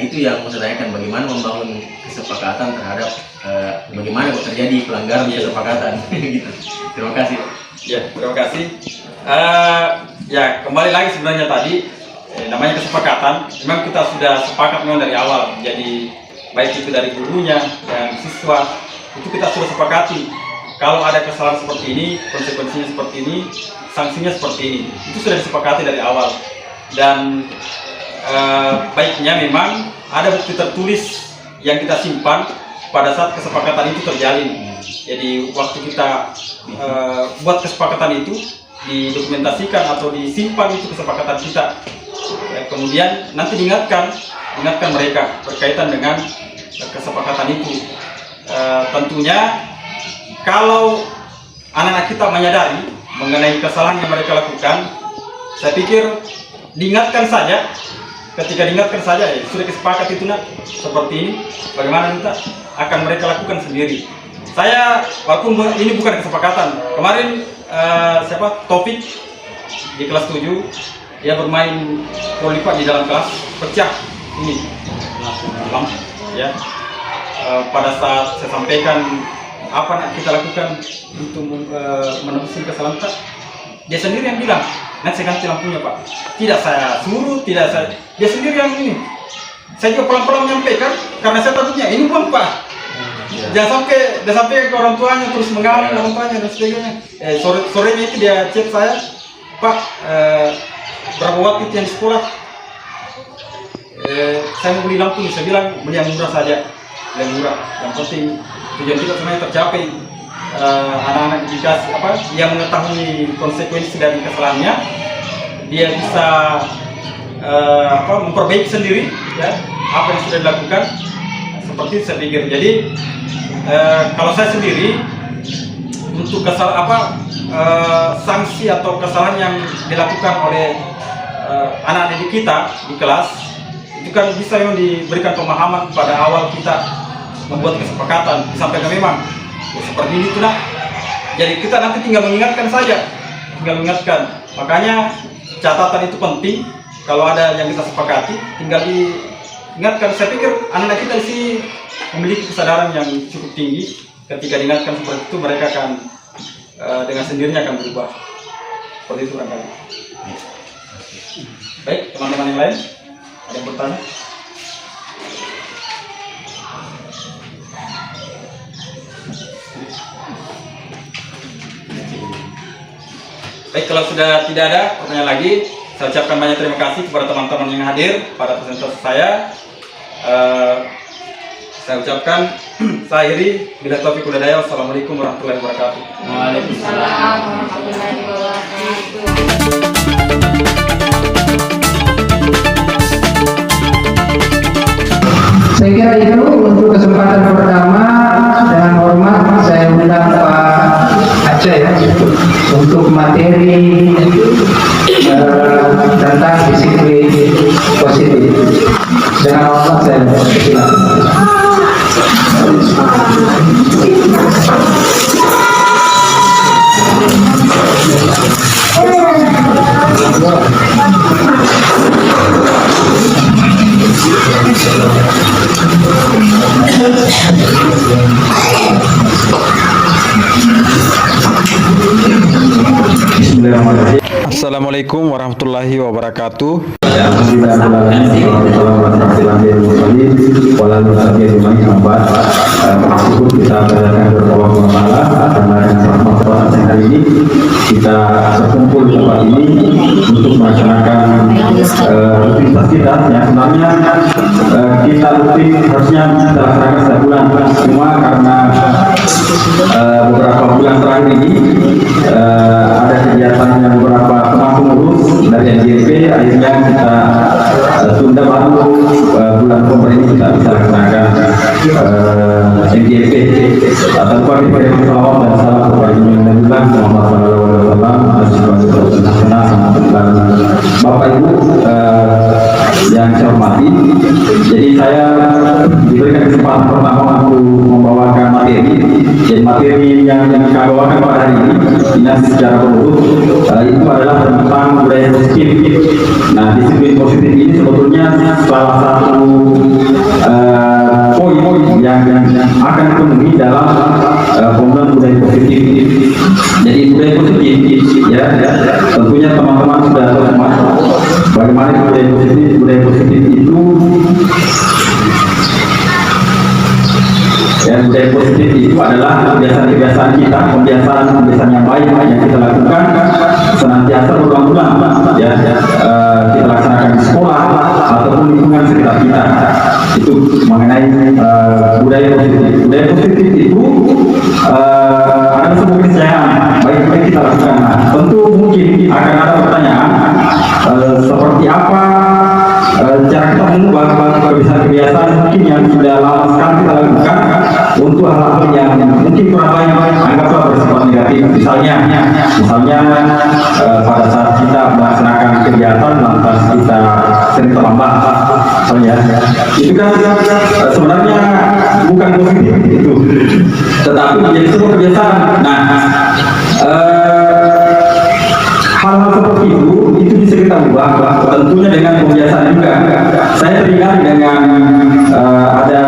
itu yang mau saya tanyakan, bagaimana membangun kesepakatan terhadap bagaimana kok terjadi pelanggaran kesepakatan. Gitu. Terima kasih. Ya, terima kasih. Ya, kembali lagi sebenarnya tadi namanya kesepakatan. Memang kita sudah sepakat memang dari awal. Jadi baik itu dari gurunya dan siswa, itu kita sudah sepakati. Kalau ada kesalahan seperti ini, konsekuensinya seperti ini, sanksinya seperti ini. Itu sudah disepakati dari awal. Dan baiknya memang ada bukti tertulis yang kita simpan pada saat kesepakatan itu terjalin. Jadi waktu kita buat kesepakatan itu, didokumentasikan atau disimpan itu kesepakatan kita. Kemudian nanti diingatkan mereka berkaitan dengan kesepakatan itu. Tentunya kalau anak-anak kita menyadari mengenai kesalahan yang mereka lakukan, saya pikir diingatkan saja. Ketika diingatkan saja, sudah kesepakatan itu nak seperti ini, bagaimana kita akan mereka lakukan sendiri. Saya walaupun ini bukan kesepakatan, kemarin Taufik di kelas 7 dia bermain bola lipat di dalam kelas, pecah ini lampu ya. Pada saat saya sampaikan apa yang kita lakukan untuk menebusi kesalahan kita, dia sendiri yang bilang, nanti saya ganti lampunya Pak. Tidak saya suruh, dia sendiri yang ini. Saya juga pelan-pelan menyampaikan karena saya takutnya ini bukan Pak. Jangan sampai ke orang tuanya terus mengambil orang tuanya dan sebagainya. Sorenya itu dia chat saya, Pak, berapa watt itu yang di sekolah? Saya mau beli lampu nih. Saya bilang beli yang murah saja, yang murah. Yang penting tujuan kita sebenarnya tercapai. Anak-anak dikasih yang mengetahui konsekuensi dari kesalahannya, dia bisa memperbaiki sendiri ya apa yang sudah dilakukan. Seperti itu saya pikir. Jadi kalau saya sendiri untuk sanksi atau kesalahan yang dilakukan oleh anak didik kita di kelas, itu kan bisa memang diberikan pemahaman pada awal kita membuat kesepakatan, disampaikan memang ya, seperti ini tuh nak. Jadi kita nanti tinggal mengingatkan saja, Makanya catatan itu penting. Kalau ada yang kita sepakati, tinggal diingatkan. Saya pikir anak-anak kita di sini memiliki kesadaran yang cukup tinggi. Ketika diingatkan seperti itu, mereka akan dengan sendirinya akan berubah. Seperti itu barangkali. Baik, teman-teman yang lain, ada yang bertanya? kalau sudah tidak ada pertanyaan lagi, saya ucapkan banyak terima kasih kepada teman-teman yang hadir pada presentasi saya. Saya ucapkan saya akhiri, bila taufiq wal hidayah. Wassalamualaikum warahmatullahi wabarakatuh. Waalaikumsalam. warahmatullahi wabarakatuh. Saya kira itu untuk kesempatan pertama. Dengan hormat saya undang Pak Aceh ya untuk materi tentang disiplin positif. Dengan hormat saya silakan. Bismillahirrahmanirrahim. Assalamualaikum warahmatullahi wabarakatuh. Meskipun kita berada di bawah Allah karena kesempatan hari ini kita berkumpul di tempat ini untuk melaksanakan rutinitas kita yang sebenarnya kita rutin harusnya kita laksanakan setiap bulan, cuma karena beberapa bulan terakhir ini ada kegiatan yang beberapa pengurus dari NGP, akhirnya kita tunda baru bulan Oktober ini kita bisa laksanakan NGP atau kualifikasi salawat dan salam kepada Nabi Muhammad SAW. Bapak Ibu yang saya hormati, jadi saya diberikan kesempatan pertama untuk membawakan materi. Dan materi yang kami bawakan pada hari ini secara umum itu adalah tentang budaya positif. Nah, disiplin positif ini sebetulnya salah satu poin yang akan dipenuhi dalam pembangunan budaya positif. Jadi budaya positif ya tentunya teman-teman sudah tahu semua bagaimana budaya positif. Budaya positif itu dan budaya positif itu adalah kebiasaan-kebiasaan kita, kebiasaan yang baik yang kita lakukan senantiasa berulang-ulang ya, kita laksanakan di sekolah ataupun lingkungan sekitar kita. Itu mengenai budaya positif. Budaya positif itu ada sebuah keniscayaan baik kita lakukan. Nah, tentu mungkin akan ada pertanyaan seperti apa cara kita mengubah kebiasaan-kebiasaan mungkin yang sudah lama sekali kita lakukan untuk hal-hal yang mungkin kurang baik, anggaplah bersifat negatif. Misalnya pada saat kita melaksanakan kegiatan lantas kita sering terlambat, misalnya itu kan sebenarnya bukan positif itu, tetapi menjadi sebuah kebiasaan. Nah, hal-hal seperti itu bisa kita ubah, tentunya dengan kebiasaan juga. Saya teringat dengan ada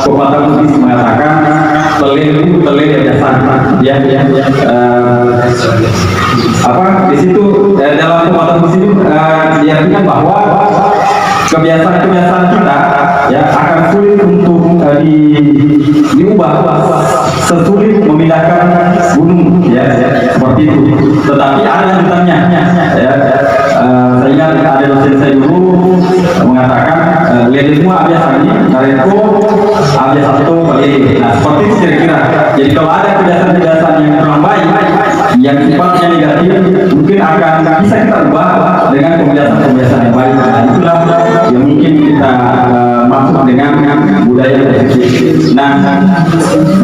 pepatah Buddhis mengatakan telur dasar ya. Di situ dalam pepatah Buddhis itu diartikan bahwa kebiasaan-kebiasaan kita ya akan sulit untuk diubah, sesulit memindahkan gunung ya seperti itu. Tetapi ada lanjutannya ya, saya ingat ada dosen saya dulu mengatakan lelemu abiasanya kareko abiasatu balik. Nah seperti itu kira-kira. Jadi kalau ada kebiasaan-kebiasaan yang kurang baik yang sifatnya negatif mungkin akan bisa kita ubah dengan kebiasaan-kebiasaan yang baik. Nah itulah yang mungkin kita maksud dengan budaya positif. Nah,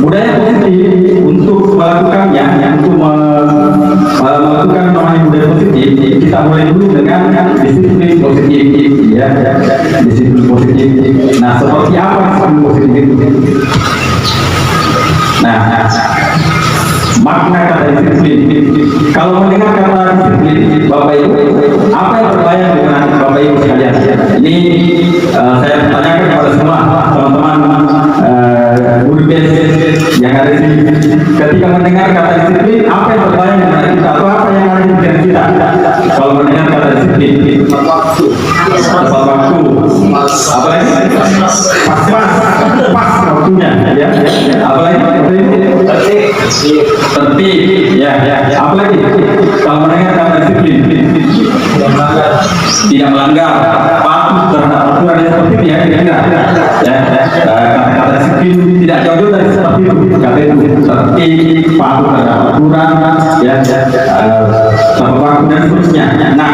budaya positif untuk melakukannya, untuk melakukan namanya budaya positif, kita mulai dulu dengan disiplin positif, ya, disiplin positif. Nah, seperti apa disiplin positif itu? Nah, makna kata disiplin. Kalau mendengar kata disiplin, Bapak Ibu, apa yang terbayang dengan Bapak Ibu sekalian? Ini saya tanyakan kepada semua teman-teman guru BS yang ada di sini. Ketika mendengar kata disiplin, apa yang terbayang dengan kita atau apa yang ada di pikiran kita? Kalau mendengar kata disiplin, tepat waktu, apa lagi? Pas. waktunya, ya. Apalagi tertib, ya. Apalagi kalau mendengar kata disiplin, tidak melanggar, patuh terhadap aturan yang seperti ini, ya, kira-kira. Ya, kata disiplin tidak jauh dari seperti itu. Kata itu tertib, patuh terhadap aturan, ya, tepat waktu dan seterusnya. Nah.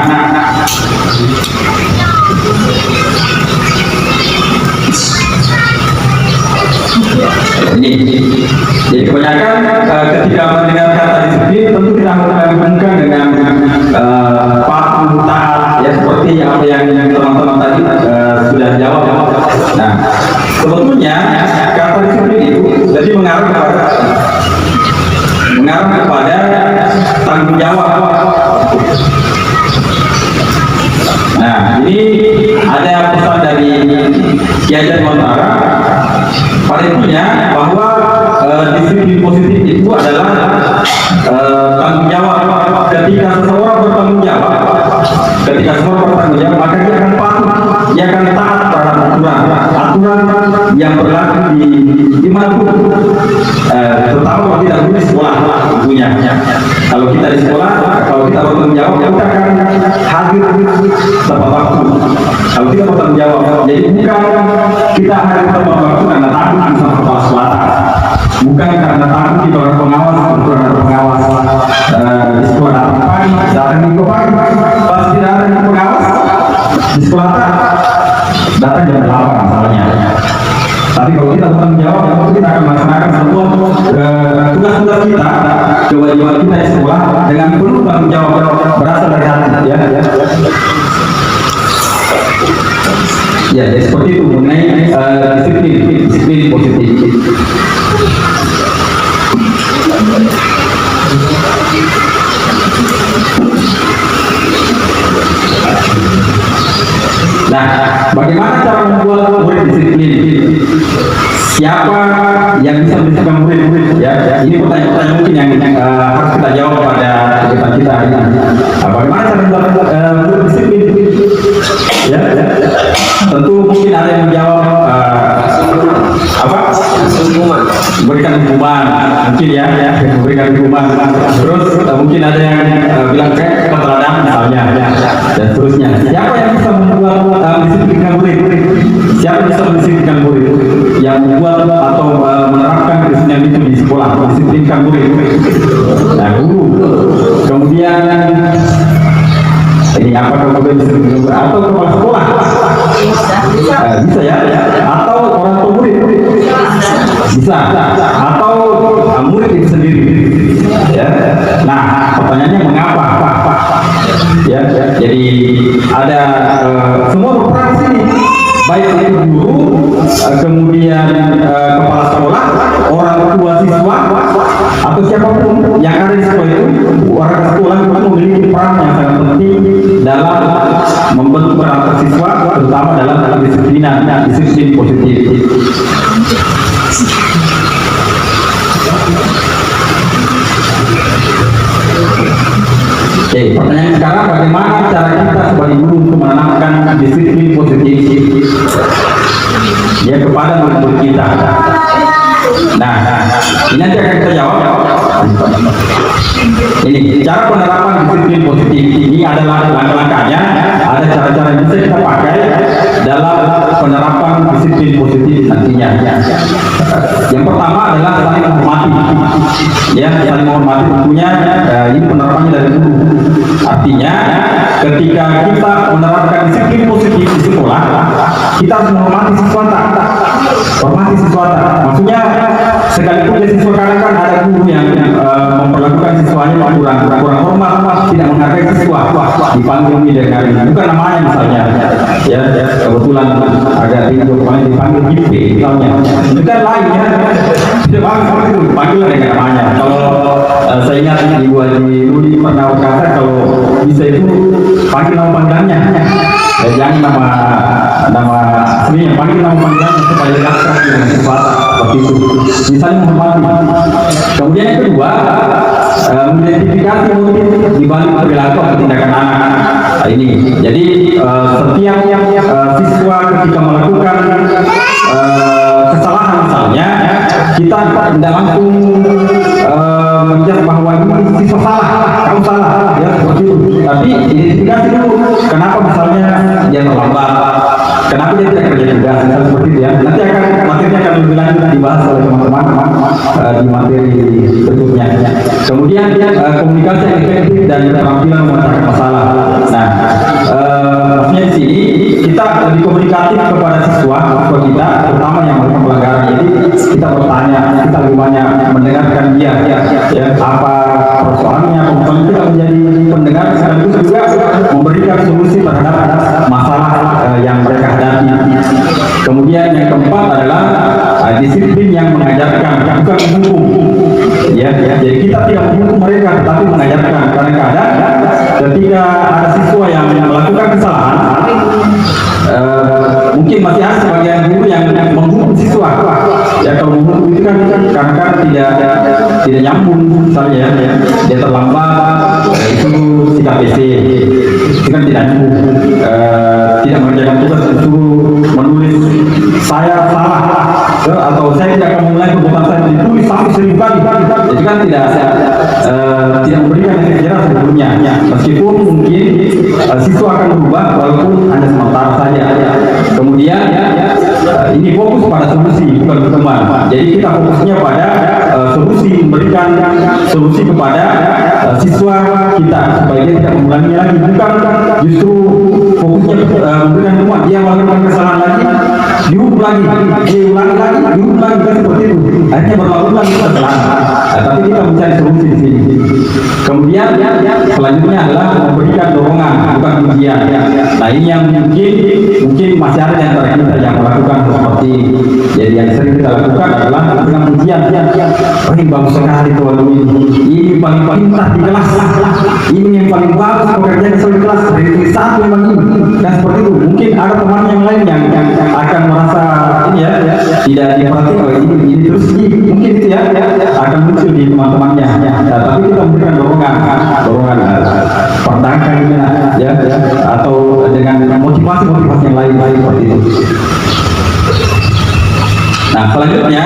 Ini. Jadi kebanyakan ketika mendengar kata disiplin tentu kita harus menggabungkan dengan patuh, taat, ya, seperti apa yang teman-teman tadi sudah jawab. Nah, sebetulnya kata disiplin itu jadi mengarah kepada tanggung jawab. Nah, ini ada pesan dari Kiai Haji Montara pada intinya bahwa disiplin positif itu adalah tanggung jawab. Ketika seseorang bertanggung jawab, maka dia akan patuh, dia akan taat terhadap aturan yang berlaku di manapun, terutama kalau tidak di sekolah tentunya. Kalau kita di sekolah, kalau kita bertanggung jawab, kita akan hadir tepat waktu. Kalau kita bertanggung jawab, jadi bukan kita hadir tepat waktu karena takut sama kepala sekolah, bukan karena takut di orang pengawas di sekolah datang di pagi, pas tidak ada di pengawas di sekolah datang jam 8 misalnya. Tapi kalau kita bertanggung jawab, kita akan melaksanakan semua tugas-tugas kita, kewajiban kita di sekolah dengan penuh tanggung jawab berasal dari hati, ya. Ya, jadi seperti itu mengenai disiplin positif. Nah, bagaimana cara membuat murid disiplin? Siapa yang bisa mendisiplinkan murid? Ya, ini pertanyaan mungkin yang harus kita jawab pada kita hari ini. Bagaimana cara membuat murid disiplin? Ya. Tentu mungkin ada yang menjawab memberikan hukuman, mungkin ya, memberikan hukuman. Terus mungkin ada yang bilang kayak keteladanan misalnya, dan seterusnya. Siapa yang bisa membuat mendisiplinkan murid? Siapa yang bisa mendisiplinkan murid? Yang membuat atau menerapkan kesenian itu di sekolah, mendisiplinkan murid. Nah, guru. Kemudian ini apa kemudian disiplin atau kepala sekolah? Bisa ya, atau orang tua murid bisa, atau murid itu sendiri, ya. Nah, pertanyaannya mengapa? Ya, jadi ada semua berperan di sini, baik itu guru, kemudian kepala sekolah, orang tua siswa, atau siapapun yang ada di sekolah itu. Orang sekolah itu memiliki peran yang sangat penting dalam membentuk karakter siswa, terutama dalam disiplin positif. Oke, pertanyaan sekarang, bagaimana cara kita sebagai guru untuk menanamkan disiplin positif ya kepada murid kita? Nah, ini nanti akan kita jawab. Ini cara penerapan disiplin positif ini adalah langkah-langkahnya, ada cara-cara yang bisa kita pakai dalam penerapan disiplin positif nantinya. Yang pertama adalah saling menghormati. Ya, saling menghormati tentunya ini penerapannya dari guru. Artinya, ketika kita menerapkan disiplin positif di sekolah, kita harus menghormati siswa. Hormati siswa. Maksudnya sekalipun di siswa kadang ada guru yang memperlakukan siswanya kurang hormat, tidak menghargai siswa, dipanggil dengan bukan namanya misalnya, ya kebetulan agak tinggi kemarin dipanggil GP misalnya, itu kan lain ya, tidak bagus itu dipanggil dengan namanya. Kalau saya ingat Ibu Haji Rudi pernah berkata kalau bisa itu panggil nama panggilannya, jangan nama aslinya, panggil nama panggilannya supaya dekat dengan sifat seperti itu. Misalnya menghormati. Kemudian yang kedua, mengidentifikasi motif di balik perilaku atau tindakan anak. Ini. Jadi setiap siswa ketika melakukan kesalahan misalnya, misalnya kita tidak langsung menjawab bahwa ini siswa salah, kamu salah, ya seperti itu. Tapi identifikasi dulu, kenapa misalnya dia terlambat, kenapa dia tidak kerja tugas, misalnya seperti itu ya. Nanti materinya akan lebih lanjut dibahas oleh teman-teman di materi berikutnya. Kemudian komunikasi yang efektif dan keterampilan memecahkan masalah. Nah, maksudnya di sini kita lebih komunikatif kepada siswa kita, terutama yang melakukan pelanggaran. Jadi kita bertanya, kita lebih banyak mendengarkan dia, ya apa persoalannya, kemudian kita menjadi pendengar sekaligus juga memberikan solusi terhadap masalah yang mereka hadapi. Kemudian yang keempat adalah disiplin yang mengajarkan, bukan menghukum. Ya, jadi kita tidak menghukum mereka, tetapi mengajarkan. Karena kadang ketika ada siswa yang melakukan kesalahan, mungkin masih ada sebagian guru yang menghukum siswa. Ya, kalau menghukum itu kan kadang-kadang tidak nyambung, misalnya ya, dia terlambat, itu sikap PC, itu kan tidak nyambung. Tidak mengerjakan tugas itu menulis saya salah, atau saya tidak akan mulai perbuatan saya ditulis sampai 1000 kali. Jadi kan tidak memberikan efek jerah sebelumnya. Meskipun mungkin siswa akan berubah walaupun hanya sementara saja. Kemudian ini fokus pada solusi, bukan berteman. Jadi kita fokusnya pada solusi, memberikan solusi kepada siswa kita supaya dia tidak mengulangi lagi, bukan justru fokusnya memberikan temuan. Dia melakukan kesalahan lagi, dihukum lagi, dia ulangi lagi, dihukum lagi, kan seperti itu. Akhirnya berulang-ulang kesalahan. Tapi kita mencari solusi di sini. Kemudian selanjutnya adalah memberikan dorongan, bukan ujian. Nah, ini yang mungkin masih ada di antara kita yang melakukan seperti, jadi yang sering kita lakukan adalah dengan ujian. Oh, ini bagus sekali tuan ini paling pintar di kelas, ini yang paling bagus pekerjaan di kelas, dari satu memang ini. Dan seperti itu, mungkin ada teman yang lain yang akan merasa ini ya tidak diperhatikan oleh ini terus mungkin itu ya akan muncul di teman-temannya. Tapi kita memberikan dorongan perdagangan ya, atau dengan motivasi yang lain seperti itu. Nah, selanjutnya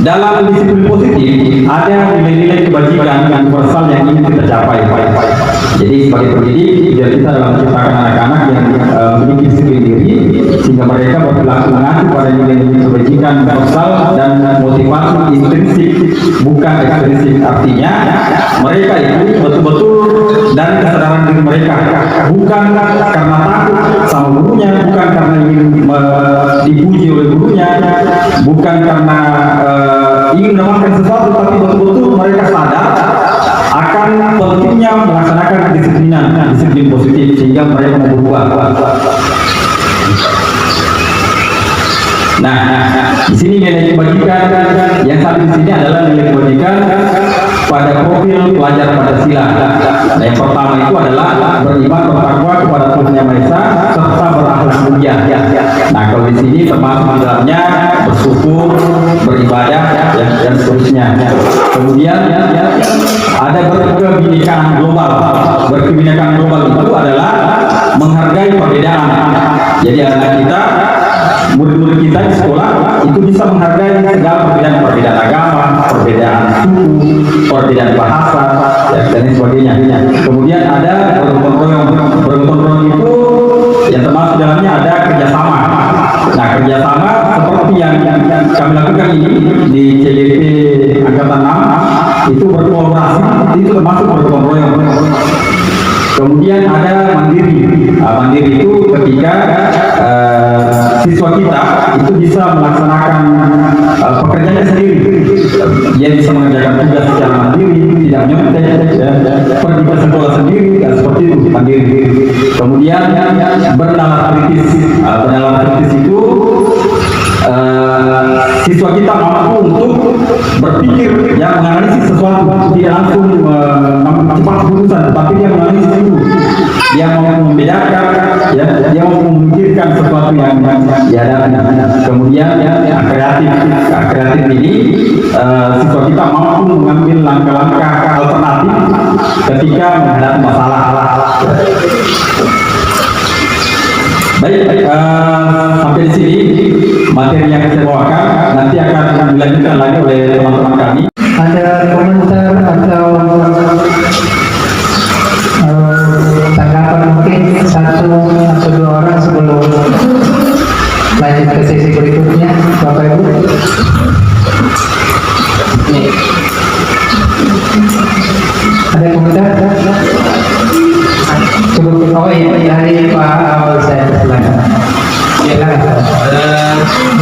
dalam disiplin positif ada nilai-nilai kebajikan universal yang ingin kita capai. Jadi sebagai pendidik, biar kita dalam menciptakan anak-anak yang memiliki disiplin diri, sehingga mereka berperilaku mengacu pada nilai-nilai kebajikan universal dan motivasi intrinsik, bukan ekstrinsik. Artinya mereka itu betul-betul dari kesadaran diri mereka, bukan karena takut sama gurunya, bukan karena ingin dipuji oleh gurunya, bukan karena ingin mendapatkan sesuatu, tapi betul-betul mereka sadar akan pentingnya melaksanakan disiplin positif sehingga mereka mau berubah. Nah, di sini nilai kebajikan yang satu di sini adalah nilai kebajikan pada profil pelajar Pancasila. Nah, yang pertama itu adalah beriman bertakwa kepada Tuhan Yang Maha Esa serta berakhlak mulia. Nah, kalau di sini termasuk dalamnya bersyukur, beribadah, dan seterusnya. Kemudian ada berkebinekaan global. Berkebinekaan global itu adalah menghargai perbedaan. Jadi anak kita, murid-murid kita di sekolah itu bisa menghargai segala perbedaan agama, perbedaan suku, perbedaan bahasa, dan sebagainya. Kemudian ada bergotong royong itu yang termasuk dalamnya ada kerjasama. Nah, kerjasama seperti yang kami lakukan ini di CDP Angkatan 6 itu berkolaborasi, itu termasuk bergotong royong. Kemudian ada mandiri. Mandiri itu ketika siswa kita itu bisa melaksanakan pekerjaannya sendiri. Dia bisa mengerjakan tugas secara mandiri, tidak nyontek, pergi ke sekolah sendiri, seperti itu mandiri. Kemudian bernalar kritis. Bernalar kritis itu siswa kita mampu untuk berpikir, menganalisis sesuatu, tidak langsung cepat keputusan, tapi dia menganalisis dulu. Dia mau membedakan, dia mau memikirkan sesuatu yang dihadapi. Kemudian kreatif ini siswa kita mampu mengambil langkah-langkah alternatif ketika menghadapi masalah. Baik, sampai di sini materi yang saya bawakan nanti akan dilanjutkan lagi oleh teman-teman kami. Ada komentar atau tanggapan mungkin satu atau dua orang sebelum lanjut ke sesi berikutnya, Bapak Ibu? Ada komentar? Cukup. Oh iya, dari Pak Awal saya silakan.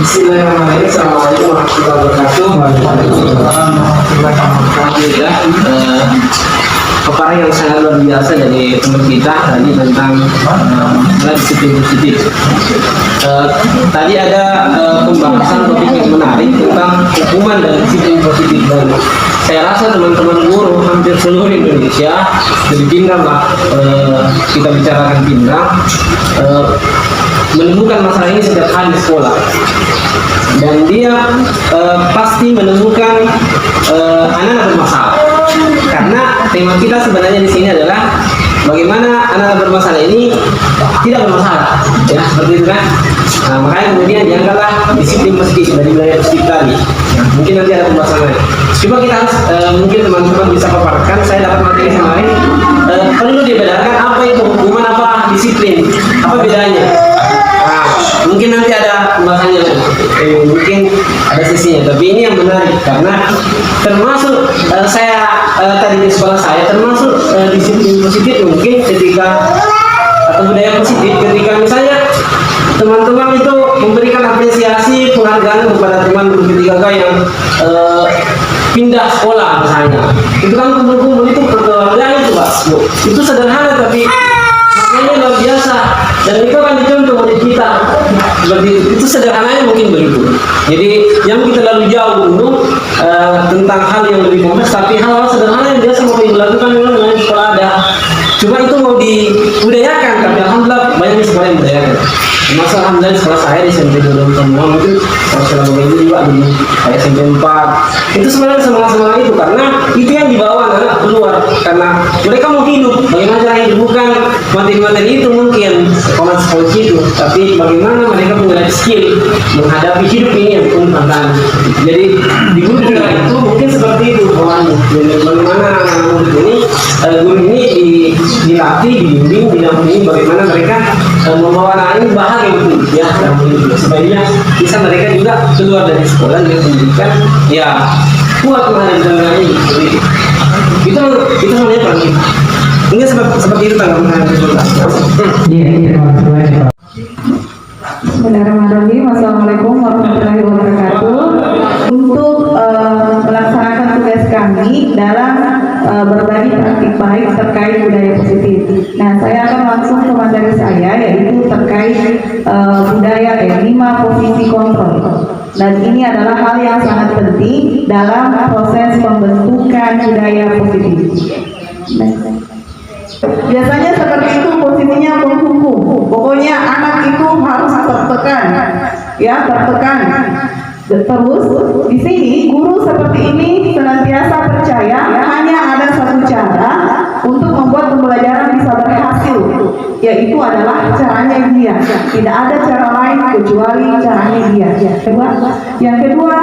Bismillahirrahmanirrahim. Assalamualaikum warahmatullahi wabarakatuh. Alhamdulillah, perkara yang sangat luar biasa dari teman kita tadi tentang disiplin positif. Tadi ada pembahasan topik yang menarik tentang hukuman dan disiplin positif, dan saya rasa teman-teman guru hampir seluruh Indonesia, jadi Pindrang lah, kita bicarakan Pindrang, menemukan masalah ini setiap hari di sekolah, dan dia pasti menemukan anak-anak bermasalah, karena tema kita sebenarnya di sini adalah bagaimana anak-anak bermasalah ini tidak bermasalah, ya seperti itu kan. Nah, makanya kemudian diangkatlah disiplin positif dari wilayah positif tadi. Nah, mungkin nanti ada pembahasannya. Coba kita harus mungkin teman-teman bisa paparkan. Saya dapat materi kemarin, perlu dibedakan apa itu hukuman, apa disiplin, apa bedanya. Nah, mungkin nanti ada pembahasannya, mungkin ada sesinya. Tapi ini yang menarik karena termasuk saya tadi di sekolah saya termasuk disiplin positif mungkin ketika atau budaya positif ketika misalnya teman-teman itu memberikan apresiasi penghargaan kepada teman ketiga yang pindah sekolah misalnya, itu kan kumpul-kumpul itu perkeluargaan itu Pak, itu sederhana tapi maknanya luar biasa, dan itu akan dicontoh oleh kita seperti itu sederhananya mungkin begitu. Jadi yang kita lalu jauh dulu tentang hal yang lebih kompleks, tapi hal-hal sederhana yang biasa mau dilakukan memang dengan sekolah ada, cuma itu mau dibudayakan, tapi alhamdulillah banyak sekolah yang budayakan. Masa alhamdulillah sekolah saya di SMP 2 semua itu sekolah begini juga di SMP 4 itu sebenarnya semangat itu, karena itu yang dibawa anak keluar, karena mereka mau hidup. Bagaimana cara hidup, bukan materi-materi itu mungkin sekolah itu, tapi bagaimana mereka punya skill menghadapi hidup ini yang penuh tantangan. Jadi di guru juga itu mungkin seperti itu bagaimana guru ini dilatih, dibimbing, didampingi bagaimana mereka membawa anak ini bahagia betul ya, supaya bisa mereka juga keluar dari sekolah dengan pendidikan ya kuat menghadapi tantangan ini. Itu sebenarnya penting. Ini seperti itu tanggapan saya. Iya, Pak. Bismillahirrahmanirrahim. Assalamualaikum warahmatullahi wabarakatuh. Untuk melaksanakan tugas kami dalam berbagi praktik baik terkait budaya positif. Nah, saya akan langsung ke materi saya, yaitu terkait budaya 5 posisi kontrol. Dan ini adalah hal yang sangat penting dalam proses pembentukan budaya positif. Biasanya seperti itu posisinya menghukum. Pokoknya anak itu harus tertekan, ya tertekan. Terus di sini guru seperti ini senantiasa percaya hanya ada satu cara untuk membuat pembelajaran bisa berhasil, yaitu adalah caranya dia. Tidak ada cara lain kecuali caranya dia. Yang kedua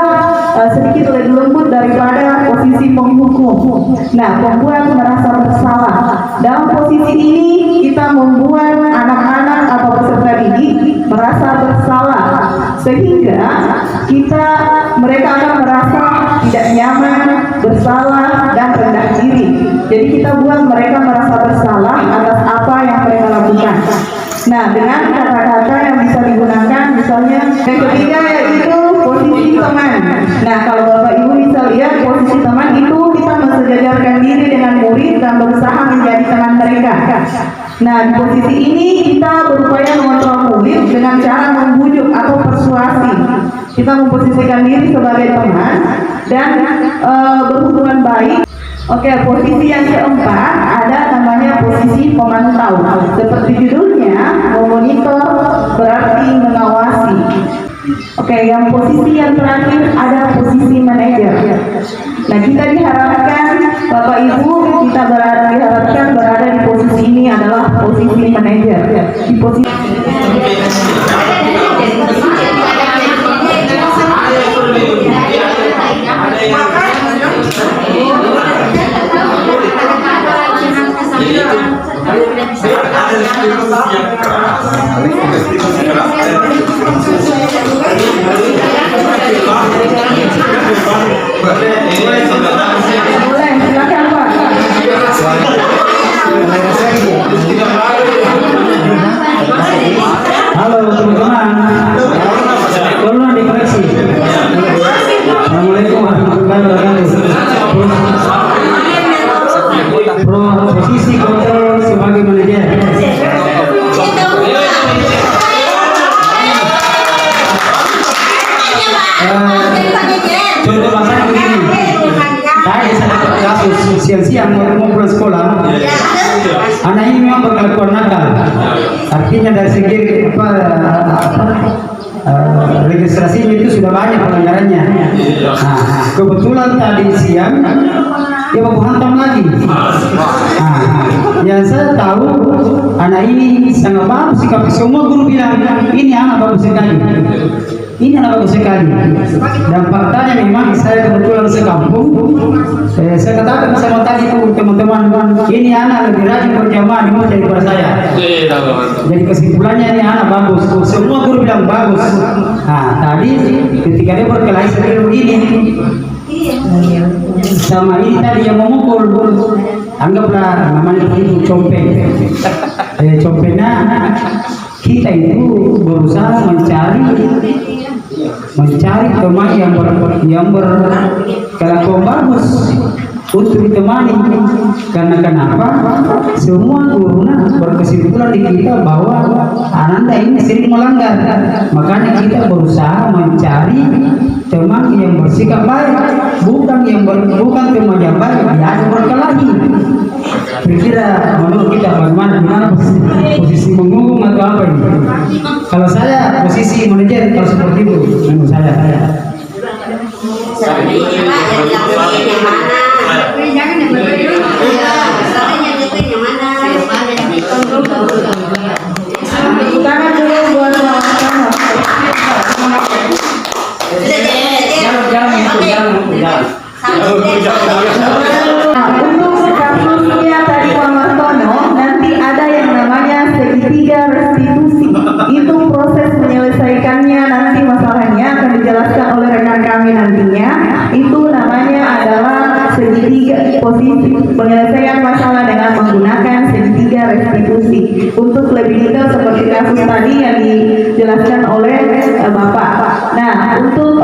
sedikit lebih lembut daripada posisi penghukum. Nah, membuat merasa bersalah. Dalam posisi ini kita membuat anak-anak atau peserta didik merasa bersalah, sehingga mereka akan merasa tidak nyaman, bersalah, dan rendah diri. Jadi kita buat mereka merasa bersalah atas apa yang mereka lakukan. Nah, dengan kata-kata yang bisa digunakan, misalnya yang ketiga yaitu posisi teman. Nah, kalau Bapak Ibu bisa lihat posisi teman itu kita mensejajarkan diri dengan murid dan berusaha menjadi teman mereka. Nah, di posisi ini kita berupaya mengontrol murid dengan cara membujuk atau persuasi. Kita memposisikan diri sebagai teman dan berhubungan baik. Oke, posisi yang keempat ada namanya posisi pemantau. Seperti judulnya, memonitor berarti mengawasi. Oke, yang posisi yang terakhir ada posisi manajer. Nah, kita diharapkan Bapak Ibu diharapkan berada di posisi ini adalah posisi manajer. Di posisi ada diskusi yang keras. Diskusi keras. Boleh, silakan Pak. Halo teman-teman, tolong dikoreksi. Assalamualaikum warahmatullahi wabarakatuh. Posisi kontrol sebagai manajer. Contoh masalah begini. Saya dapat kasus siang-siang mau pulang sekolah. Anak ini memang berkelakuan nakal. Artinya dari segi registrasinya itu sudah banyak pelanggarannya. Nah, kebetulan tadi siang dia mau hantam lagi. Yang saya tahu anak ini sangat bagus sikap. Semua guru bilang ini anak bagus sekali. Ini anak bagus sekali. Dan faktanya memang saya kebetulan sekampung. Saya katakan sama tadi itu teman-teman, ini anak lebih rajin berjamaah di masjid daripada saya. Jadi kesimpulannya ini anak bagus. Semua guru bilang bagus. Nah tadi ketika dia berkelahi seperti begini sama ini tadi yang memukul, anggaplah namanya itu compeng. Compengnya kita itu berusaha mencari teman yang berkelakuan bagus untuk ditemani. Karena kenapa? Semua guru berkesimpulan di kita bahwa Ananda ini sering melanggar. Makanya kita berusaha mencari teman yang bersikap baik, bukan teman yang baik diajak berkelahi. Kira-kira menurut kita bagaimana posisi mengunggung atau apa ini? Kalau saya posisi manajer kalau seperti itu menurut saya. Tangan dulu buat untuk kasusnya tadi Pak Martono, nanti ada yang namanya segitiga restitusi. Itu proses menyelesaikannya nanti masalahnya akan dijelaskan oleh rekan kami nantinya. Itu namanya adalah segitiga posisi penyelesaian masalah dengan menggunakan segitiga restitusi. Untuk lebih detail seperti kasus tadi yang dijelaskan oleh Bapak. Nah, untuk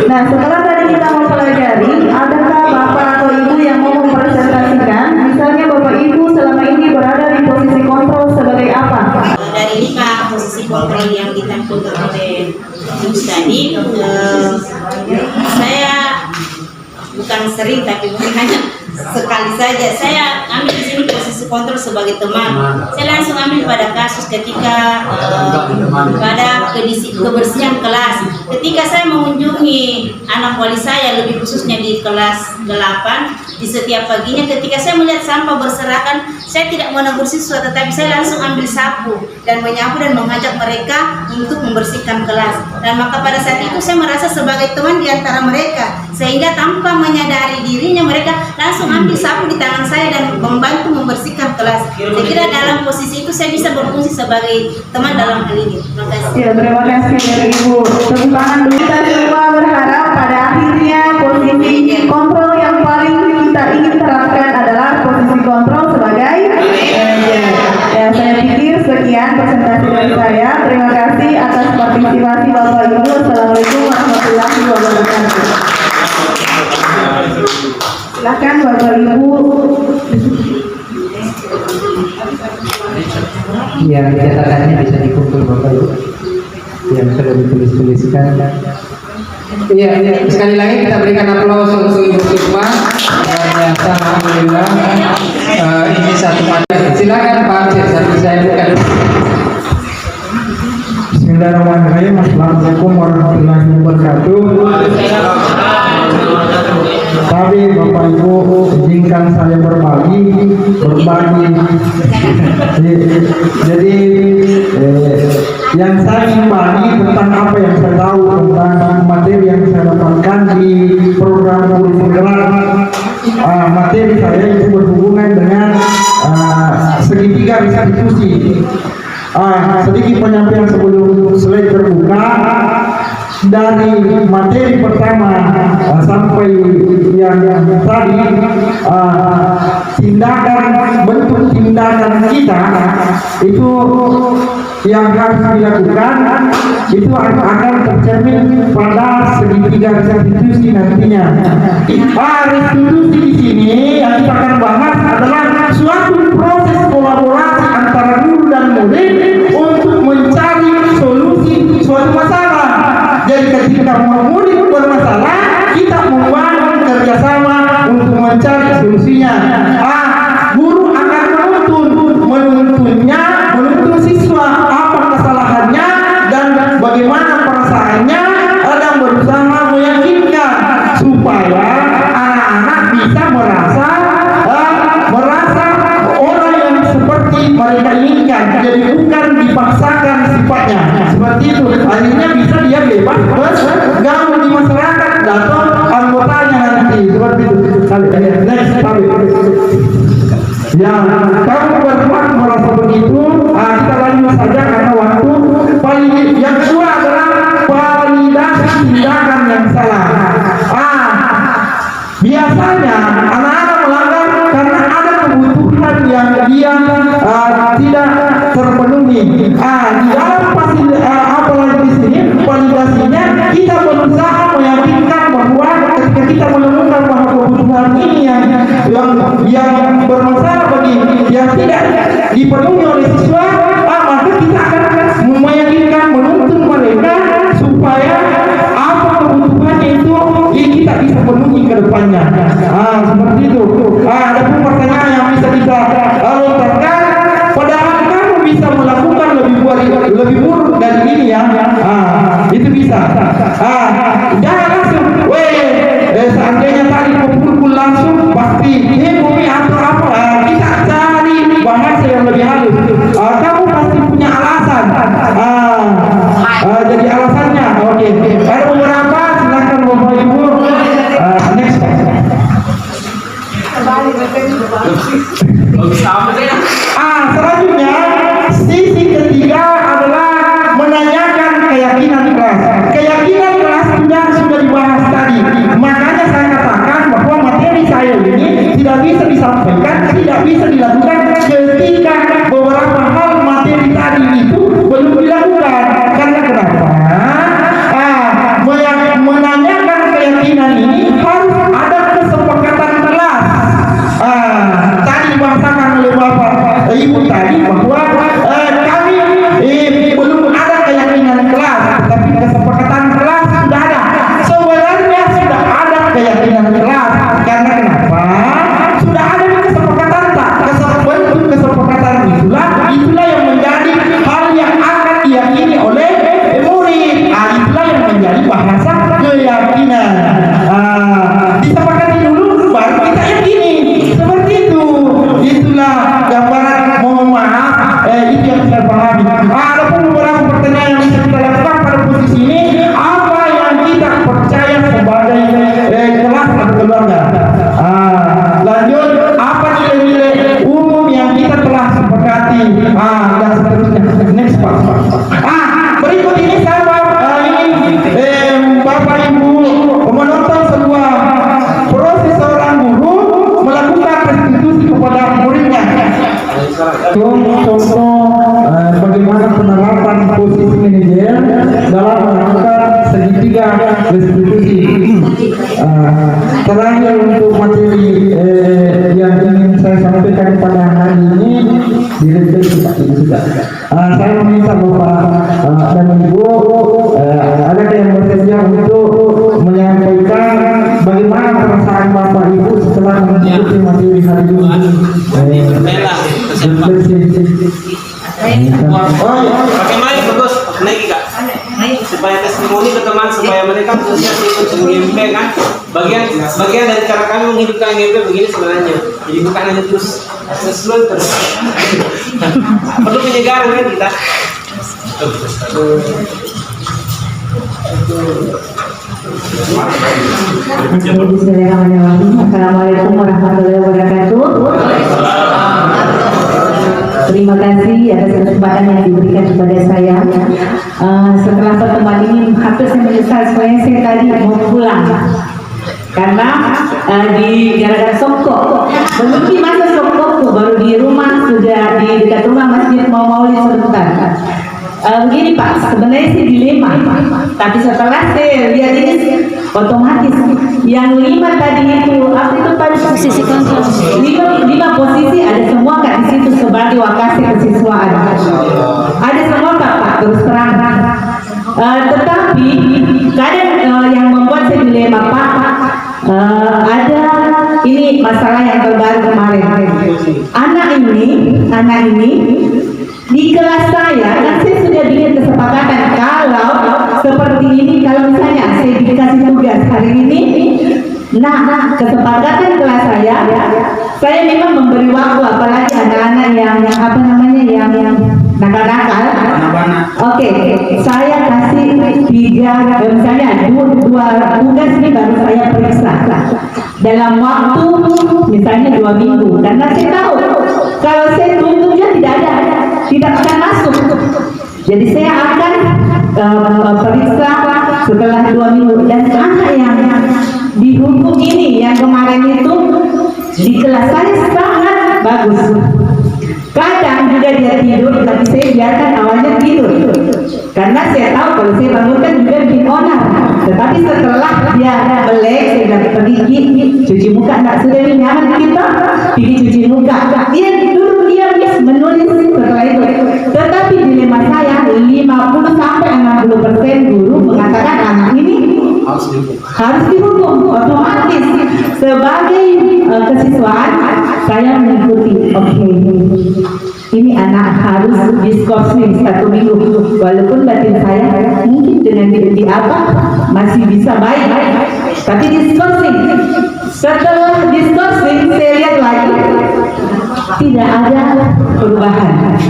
nah, setelah tadi kita mempelajari, adakah Bapak atau Ibu yang mau mempresentasikan? Misalnya Bapak Ibu selama ini berada di posisi kontrol sebagai apa? Dari 5 posisi kontrol yang ditempuh oleh Gus tadi, saya bukan sering tapi mungkin hanya sekali saja saya ambil di sini posisi kontrol sebagai teman. Saya langsung ambil pada kasus ketika pada kebersihan kelas. Ketika saya mengunjungi anak wali saya, lebih khususnya di kelas 8, di setiap paginya ketika saya melihat sampah berserakan, saya tidak menegur siswa, tetapi saya langsung ambil sapu dan menyapu dan mengajak mereka untuk membersihkan kelas. Dan maka pada saat itu saya merasa sebagai teman di antara mereka, sehingga tanpa menyadari dirinya mereka langsung ambil sapu di tangan saya dan membantu membersihkan kelas. Saya kira dalam posisi itu saya bisa berfungsi sebagai teman dalam hal ini. Terima kasih. Ya, terima kasih dari Ibu. Tepuk tangan dulu. Kita semua berharap pada akhirnya posisi kontrol yang paling kita ingin terapkan adalah posisi kontrol sebagai manajer. Ya, saya pikir sekian presentasi dari saya. Terima kasih atas partisipasi Bapak Ibu. Assalamualaikum warahmatullahi wabarakatuh. Silakan Bapak Ibu. Ya, catatannya bisa dikumpul Bapak Ibu yang sudah ditulis-tuliskan. Iya, sekali lagi kita berikan aplaus untuk Ibu Sukma. Dan alhamdulillah ini satu materi. Silakan Pak Aceh, saya bukan. Bismillahirrahmanirrahim. Assalamualaikum warahmatullahi wabarakatuh. Tapi Bapak Ibu izinkan saya berbagi. Jadi yang saya ingin bagi tentang apa yang saya tahu tentang materi yang saya dapatkan di program guru penggerak materi saya itu berhubungan dengan segitiga restitusi. Sedikit penyampaian sebelum slide terbuka. Dari materi pertama sampai yang tadi, bentuk tindakan kita itu yang harus dilakukan itu akan tercermin pada segitiga restitusi nantinya. Restitusi di sini yang kita akan bahas adalah suatu proses kolaborasi antara guru dan murid untuk mencari solusi suatu masalah. Jadi ketika murid bermasalah, kita membangun kerjasama untuk mencari solusinya. Guru akan menuntun siswa apa kesalahannya dan bagaimana perasaannya, dan berusaha meyakinkan supaya anak-anak bisa merasa orang yang seperti mereka inginkan. Jadi bukan dipaksakan sifatnya seperti itu. Akhirnya bisa dia bebas bergaul di masyarakat atau anggotanya nanti seperti itu. Next kali. Ya, kalau berbuat merasa begitu, kita lanjut saja karena waktu. Yang kedua adalah validasi tindakan yang salah. Biasanya anak-anak melanggar karena ada kebutuhan yang dia tidak terpenuhi. Di dalam apalagi di sini validasinya kita berusaha meyakinkan bahwa ketika kita menemukan bahwa kebutuhan ini yang bermasalah bagi yang tidak dipenuhi oleh siswa, maka kita akan meyakinkan, menuntun mereka supaya apa kebutuhannya itu kita bisa penuhi ke depannya. Seperti itu. Ada pun pertanyaan yang bisa kita lontarkan, padahal kamu bisa melakukan lebih buruk dari ini ya. Itu bisa. Jangan langsung, seandainya tadi pukul langsung pasti ini bumi atau apa. Kita cari bahasa yang lebih halus. Kamu pasti punya alasan. Jadi alasannya, oke. Ada beberapa, silakan Bapak Ibu. Next. Selanjutnya sisi ketiga adalah menanyakan keyakinan kelas. Keyakinan kelas sudah dibahas tadi. Makanya saya katakan bahwa materi saya ini tidak bisa disampaikan, tidak bisa dilakukan ketika beberapa hal materi tadi itu belum dilakukan. Karena kenapa? Menanyakan keyakinan ini harus ada kesepakatan kelas. Tadi dibahasakan oleh Bapak Ibu tadi bahwa kami belum ada keyakinan kelas, tapi kesepakatan kelas sudah ada. Sebenarnya sudah ada keyakinan kelas. Karena kenapa? Sudah ada kesepakatan tak? Bentuk kesepakatan itulah yang menjadi hal yang akan diyakini oleh murid. Itulah yang menjadi bahasa keyakinan. Disepakati dulu baru kita yakini. Seperti itu. Itulah gambaran. Mohon maaf, itu yang saya pahami. Ada pun beberapa pertanyaan yang bisa kita lakukan pada posisi ini. Apa yang kita percaya sebagai kelas atau keluarga? Lanjut, apa nilai-nilai umum yang kita telah sepakati? Dan seterusnya. Next Pak. Berikut ini saya Bapak Ibu menonton sebuah proses seorang guru melakukan restitusi kepada muridnya. Contoh bagaimana penerapan posisi manajer dalam melakukan segitiga restitusi. Terakhir untuk materi yang ingin saya sampaikan pada hari ini sudah. Saya meminta Bapak dan Ibu ada yang bersedia untuk menyampaikan bagaimana perasaan Bapak Ibu setelah mengikuti materi hari ini. Pakai mic bagus, naik Kak. Supaya testimoni ke teman, supaya mereka khususnya ikut GMP kan. Bagian dari cara kami menghidupkan GMP begini sebenarnya. Jadi bukan hanya terus terus. Perlu penyegaran kan kita. Bismillahirrahmanirrahim. Assalamualaikum warahmatullahi wabarakatuh. Terima kasih atas kesempatan yang diberikan kepada saya. Setelah pertemuan ini hampir saya menyesal, sebenarnya saya tadi mau pulang karena di gara-gara songkok belum di masa songkokku, baru di rumah, sudah di dekat rumah masjid mau maulid sebentar. Begini Pak, sebenarnya sih dilema, tapi setelah saya lihat ini otomatis yang 5 tadi itu apa itu tadi posisi kontrol 5 posisi ada semua Kak di situ sebagai wakasi kesiswaan, ada semua Pak terus terang. Tetapi kadang yang membuat saya dilema Pak, ada ini masalah yang terbaru kemarin. Anak ini di kelas saya, kan saya sudah bikin kesepakatan kalau seperti ini, kalau misalnya saya dikasih tugas hari ini, nah kesepakatan kelas saya memang memberi waktu, apalagi anak-anak yang apa namanya yang nakal-nakal. Oke, saya kasih 3, misalnya 2 tugas ini baru saya periksa dalam waktu misalnya 2 minggu, karena saya tahu kalau saya tunggunya tidak akan masuk. Jadi saya akan periksa setelah 2 minggu. Dan anak yang dihukum ini yang kemarin itu di kelas saya sangat bagus. Kadang juga dia tidur, tapi saya biarkan awalnya tidur karena saya tahu kalau saya bangunkan juga bikin onar. Tetapi setelah dia melek, saya bilang pergi cuci muka, enggak sudah ini nyaman kita pergi cuci muka. Dia duduk diam menulis setelah itu. Tetapi dilema saya 50-60% guru mengatakan anak ini harus dihukum otomatis. Sebagai kesiswaan saya mengikuti. Oke, ini anak harus diskorsing 1 minggu, walaupun batin saya mungkin dengan di apa masih bisa baik, tapi diskorsing. Setelah diskorsing saya lihat lagi tidak ada perubahan.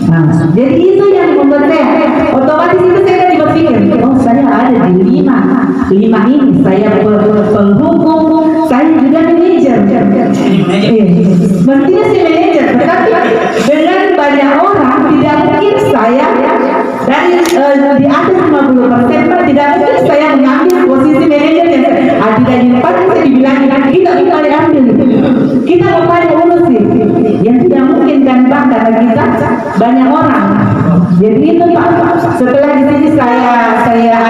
Nah, jadi itu yang membuat saya otomatis itu saya tadi berpikir, oh saya ada di 5 ini, saya penghukum, saya juga manajer. Mestinya si manajer, tetapi dengan banyak orang tidak mungkin saya dari di atas 50%, tidak mungkin saya mengambil posisi manajer yang tidak di depan. Saya dibilang kita ambil, kita mau urus sih, yang tidak mungkin kan Pak, karena kita banyak orang. Jadi itu Pak, setelah di sini saya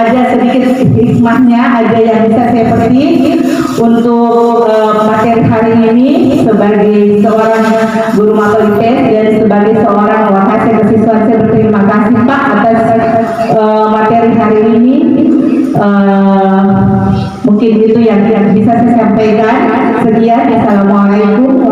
ada sedikit hikmahnya, ada yang bisa saya petik untuk materi hari ini sebagai seorang guru matematika dan sebagai seorang wakasi kesiswaan. Saya berterima kasih Pak atas materi hari ini. Mungkin itu yang bisa saya sampaikan. Sekian, assalamualaikum